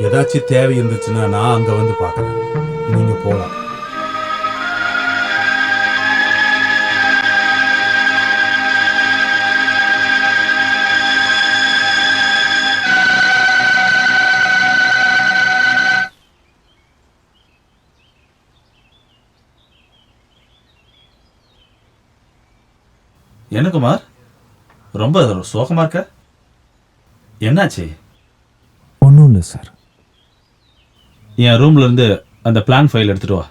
ஏதாச்சும் தேவை இருந்துச்சுன்னா நான் அங்க வந்து பார்க்கறேன். நீங்க போலாம். என்ன குமார், ரொம்ப சோகமா இருக்க? என்னாச்சு? ஒன்றும் இல்லை சார். என் ரூம்ல இருந்து அந்த பிளான் ஃபைல் எடுத்துட்டு வா.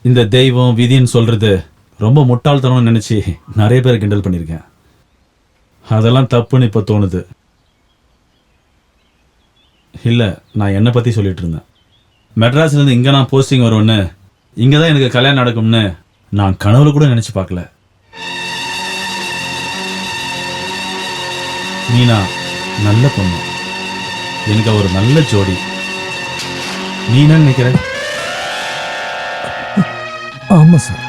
இந்த தெய்வம் விதின்னு சொல்றது ரொம்ப முட்டாள்தனம்னு நினைச்சு நிறைய பேர் கிண்டல் பண்ணியிருக்கேன். அதெல்லாம் தப்புன்னு இப்போ தோணுது. இல்லை, நான் என்னை பற்றி சொல்லிட்டு இருந்தேன். மெட்ராஸ்லேருந்து இங்கே நான் போஸ்டிங் வருவேன்னு, இங்கே தான் எனக்கு கல்யாணம் நடக்கும்னு நான் கனவுல கூட நினச்சி பார்க்கல. மீனா நல்ல பொண்ணு, எனக்கு ஒரு நல்ல ஜோடி. நீ என்ன நினைக்கிற? ஆமா சார்.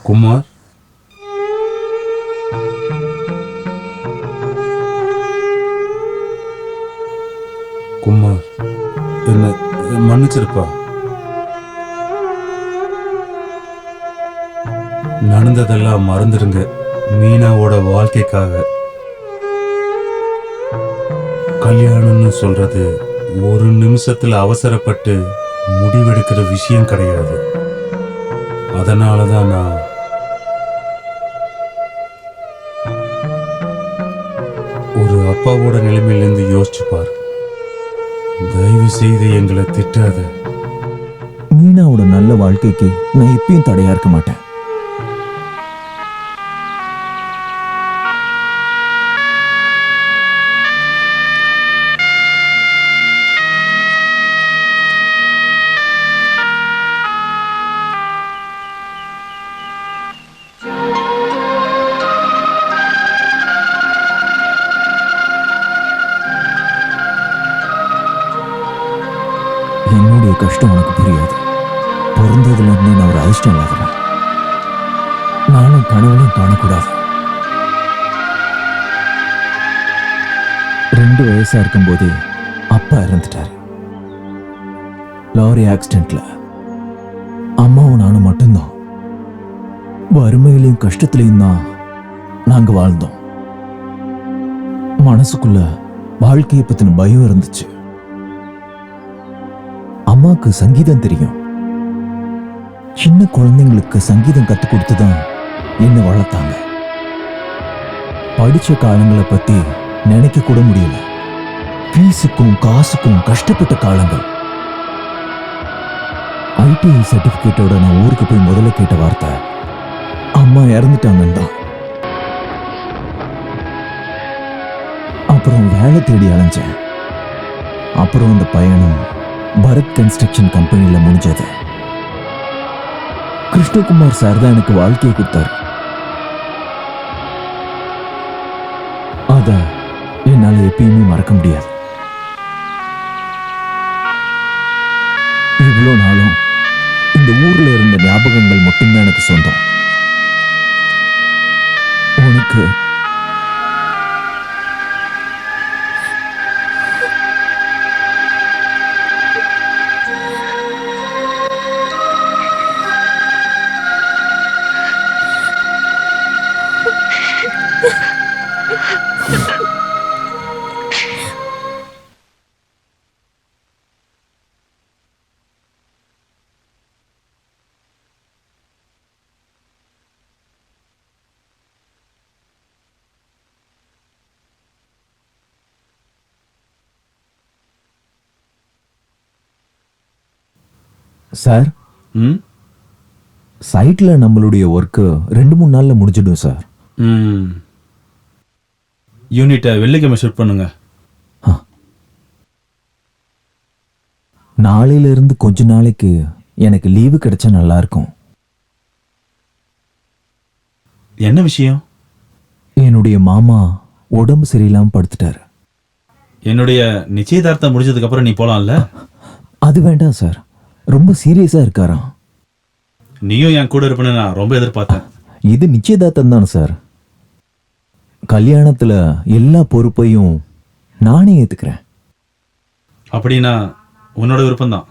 குமார், குமார், என்ன மன்னிச்சிருப்பா. நடந்ததெல்லாம் மறந்துடுங்க மீனாவோட வாழ்க்கைக்காக. கல்யாணம்னு சொல்றது ஒரு நிமிஷத்துல அவசரப்பட்டு முடிவெடுக்கிற விஷயம் கிடையாது. அதனாலதான் நான் ஒரு அப்பாவோட நிலைமையிலிருந்து யோசிச்சு பார். தயவு செய்து எங்களை திட்டாத. மீனாவோட நல்ல வாழ்க்கைக்கு நான் எப்பயும் தடையா இருக்க மாட்டேன். என்னுடைய கஷ்டம் உனக்கு புரியாது. பிறந்ததுல இருந்தே நான் ஒரு அதிர்ஷ்டம் இல்லாதவன். நானும் கனவுலையும் காணக்கூடாது. 2 வயசா இருக்கும்போதே அப்பா இறந்துட்டாரு. லாரி ஆக்சிடென்ட்ல. அம்மாவும் நானும் மட்டும்தான். வறுமையிலையும் கஷ்டத்திலையும் தான் நாங்க வாழ்ந்தோம். மனசுக்குள்ள வாழ்க்கையை பத்தின பயம் இருந்துச்சு. அம்மாக்கு சங்கீதம் தெரியும். சின்ன குழந்தைங்களுக்கு சங்கீதம் கத்து கொடுத்துதான் என்ன வளர்த்தாங்க. படிச்ச காலங்களை பத்தி நினைக்க கூட முடியல. ஃபீஸுக்கும் காசுக்கும் கஷ்டப்பட்ட காலங்கள். ITI சர்டிபிகேட்டோட நான் ஊருக்கு போய் முதல்ல கேட்ட வார்த்தை அம்மா இறந்துட்டாங்கன்னு தான். அப்புறம் வேலை தேடி அலைஞ்சேன். அப்புறம் அந்த பயணம் பரத் கன்ஸ்ட்ரக்ஷன் கம்பெனியில் முடிஞ்சது. கிருஷ்ணகுமார் சார் தான் எனக்கு வாழ்க்கையை கொடுத்தார். அத என்னால எப்பயுமே மறக்க முடியாது. இவ்வளோ நாளும் இந்த ஊர்ல இருந்த ஞாபகங்கள் மட்டும்தான் எனக்கு சொந்தம். உனக்கு சார், சைட்ல நம்மளுடைய ஒர்க்கு 2-3 நாள்ல முடிஞ்சிடும் சார். யூனிட்டை வெள்ளிக்கிழமை ஷூட் பண்ணுங்க. நாளையில இருந்து கொஞ்ச நாளைக்கு எனக்கு லீவு கிடைச்சா நல்லா இருக்கும். என்ன விஷயம்? என்னுடைய மாமா உடம்பு சரியில்லாம படுத்துட்டாரு. என்னுடைய நிச்சயதார்த்தம் முடிஞ்சதுக்கு அப்புறம் நீ போலாம்ல? அது வேண்டாம் சார், ரொம்ப சீரியஸா இருக்காராம். நீயும் என் கூட இருப்பேன்னு நான் ரொம்ப எதிர்பார்த்தேன். இது நிச்சயதார்த்தம் தான் சார். கல்யாணத்துல எல்லா பொறுப்பையும் நானே ஏத்துக்கிறேன். அப்படின்னா உன்னோட விருப்பம்தான்.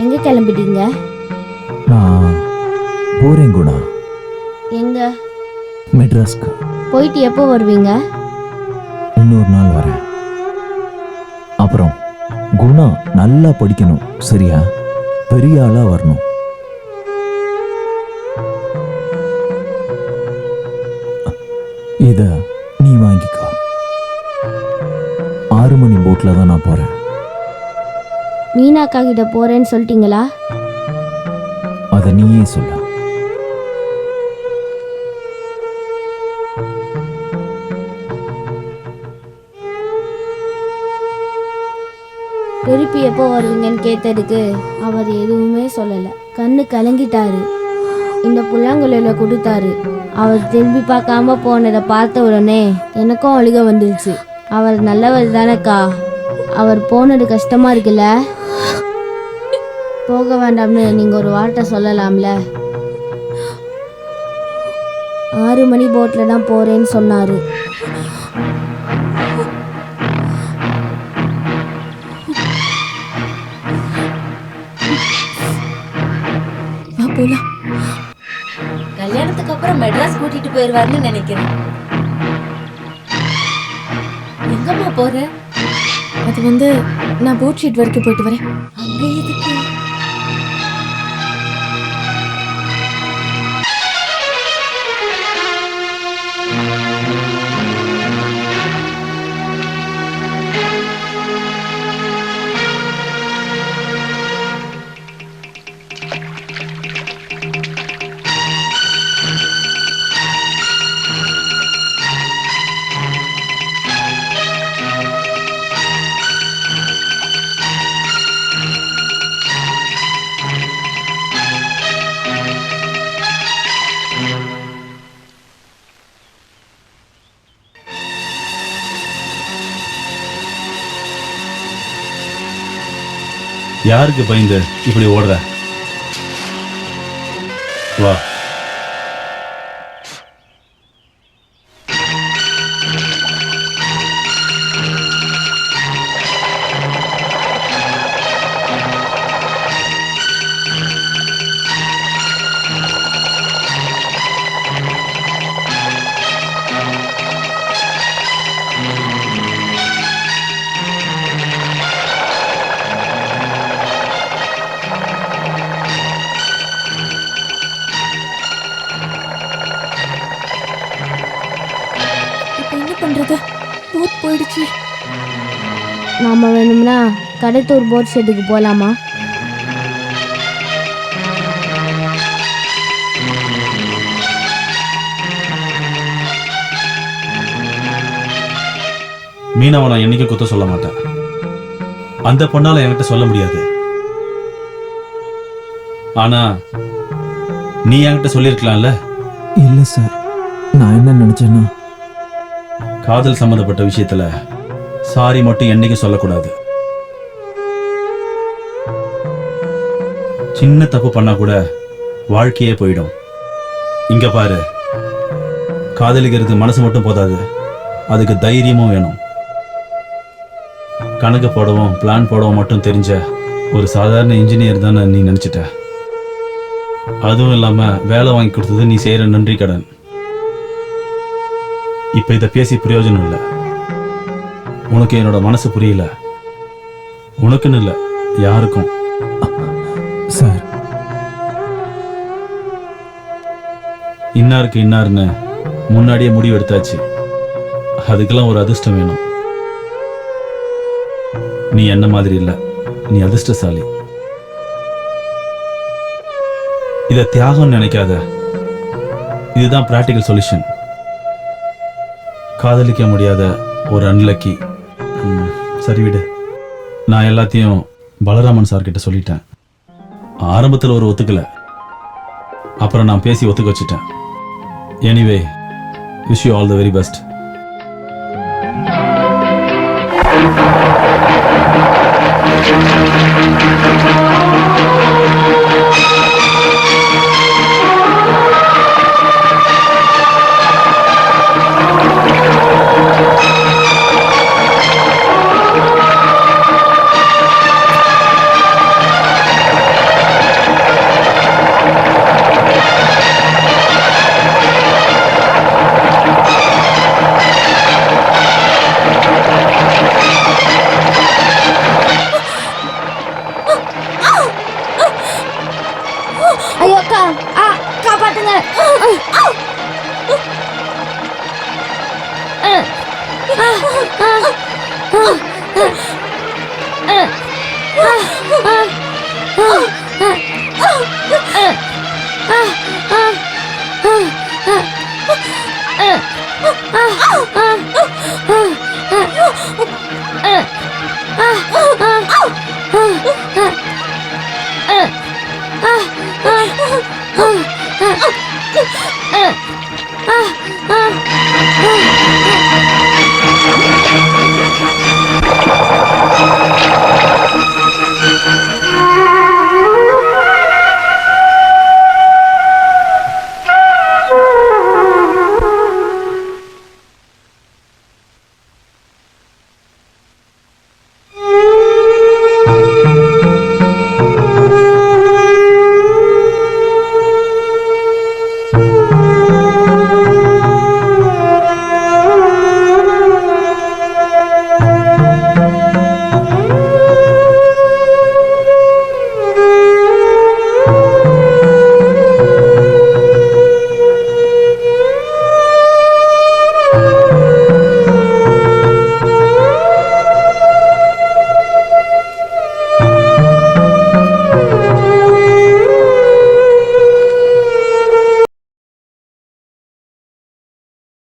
எங்க கிளம்பிட்டீங்க? நான் போறேன் குணா, எங்க? மெட்ராஸ்க்கு. போயிட்டு எப்போ வருவீங்க? இன்னொரு நாள் வரேன். அப்புறம் குணா நல்லா படிக்கணும், சரியா? பெரிய ஆளா வரணும். இத நீ வாங்கிக்கோ. 6 மணி போட்ல தான் நான் போறேன். மீனாக்கா கிட்ட போறேன்னு சொல்லிட்டீங்களா? அத நீயே சொல்ல. திருப்பி எப்போ வருவீங்கன்னு கேட்டதுக்கு அவர் எதுவுமே சொல்லல. கண்ணு கலங்கிட்டாரு. இந்த புல்லாங்குழல கொடுத்தாரு. அவர் திரும்பி பார்க்காம போனதை பார்த்த உடனே எனக்கும் அழுக வந்துருச்சு. அவர் நல்லவர் தானேக்கா. அவர் போனது கஷ்டமா இருக்குல்ல? போக வேண்டாம்னு நீங்க ஒரு வார்த்தை சொல்லலாம்ல. 6 மணி போட்ல தான் போறேன்னு சொன்னாரு. கல்யாணத்துக்கு அப்புறம் மெட்ராஸ் கூட்டிட்டு போயிருவாருன்னு நினைக்கிறேன். எங்கம்மா போற? அது நான் போட் ஷீட் வரைக்கும் போயிட்டு வரேன். அங்க எதுக்கு? யாருக்கு பயந்து இப்படி ஓடுற? வா. போட் போயிடுச்சு. நாம வேணும்னா கடத்தூர் போட் ஷெட்டுக்கு போலாமா? மீனாவை நான் என்னைக்கும் குத்த சொல்ல மாட்டேன். அந்த பொண்ணால என்கிட்ட சொல்ல முடியாது. ஆனா நீ என்கிட்ட சொல்லியிருக்கலாம்ல. இல்ல சார், நான் என்ன நினைச்சேன்னா, காதல் சம்பந்தப்பட்ட விஷயத்துல சாரி மட்டும் என்னைக்கும் சொல்லக்கூடாது. சின்ன தப்பு பண்ணா கூட வாழ்க்கையே போயிடும். இங்க பாரு, காதலிக்கிறது மனசு மட்டும் போதாது, அதுக்கு தைரியமும் வேணும். கணக்கு போடவும் பிளான் போடவும் மட்டும் தெரிஞ்ச ஒரு சாதாரண இன்ஜினியர் தானே நீ நினைச்சிட்ட. அதுவும் இல்லாம வேலை வாங்கி கொடுத்தது நீ செய்யற நன்றி கடன். இப்ப இத பேசி பிரயோஜனம் இல்லை. உனக்கு என்னோட மனசு புரியல. உனக்குன்னு இல்லை, யாருக்கும். சார், இன்னாருக்கு இன்னாருன்னு முன்னாடியே முடிவு எடுத்தாச்சு. அதுக்கெல்லாம் ஒரு அதிர்ஷ்டம் வேணும். நீ என்ன மாதிரி இல்லை, நீ அதிர்ஷ்டசாலி. இதை தியாகம்னு நினைக்காத. இதுதான் பிராக்டிக்கல் சொல்யூஷன். காதலிக்க முடியாத ஒரு அன்லக்கி. சரி விடு. நான் எல்லாத்தையும் பலராமன் சார் கிட்ட சொல்லிட்டேன். ஆரம்பத்தில் ஒரு ஒத்துக்கல, அப்புறம் நான் பேசி ஒத்துக்க வச்சுட்டேன். Anyway, wish you all the very best. Thank you.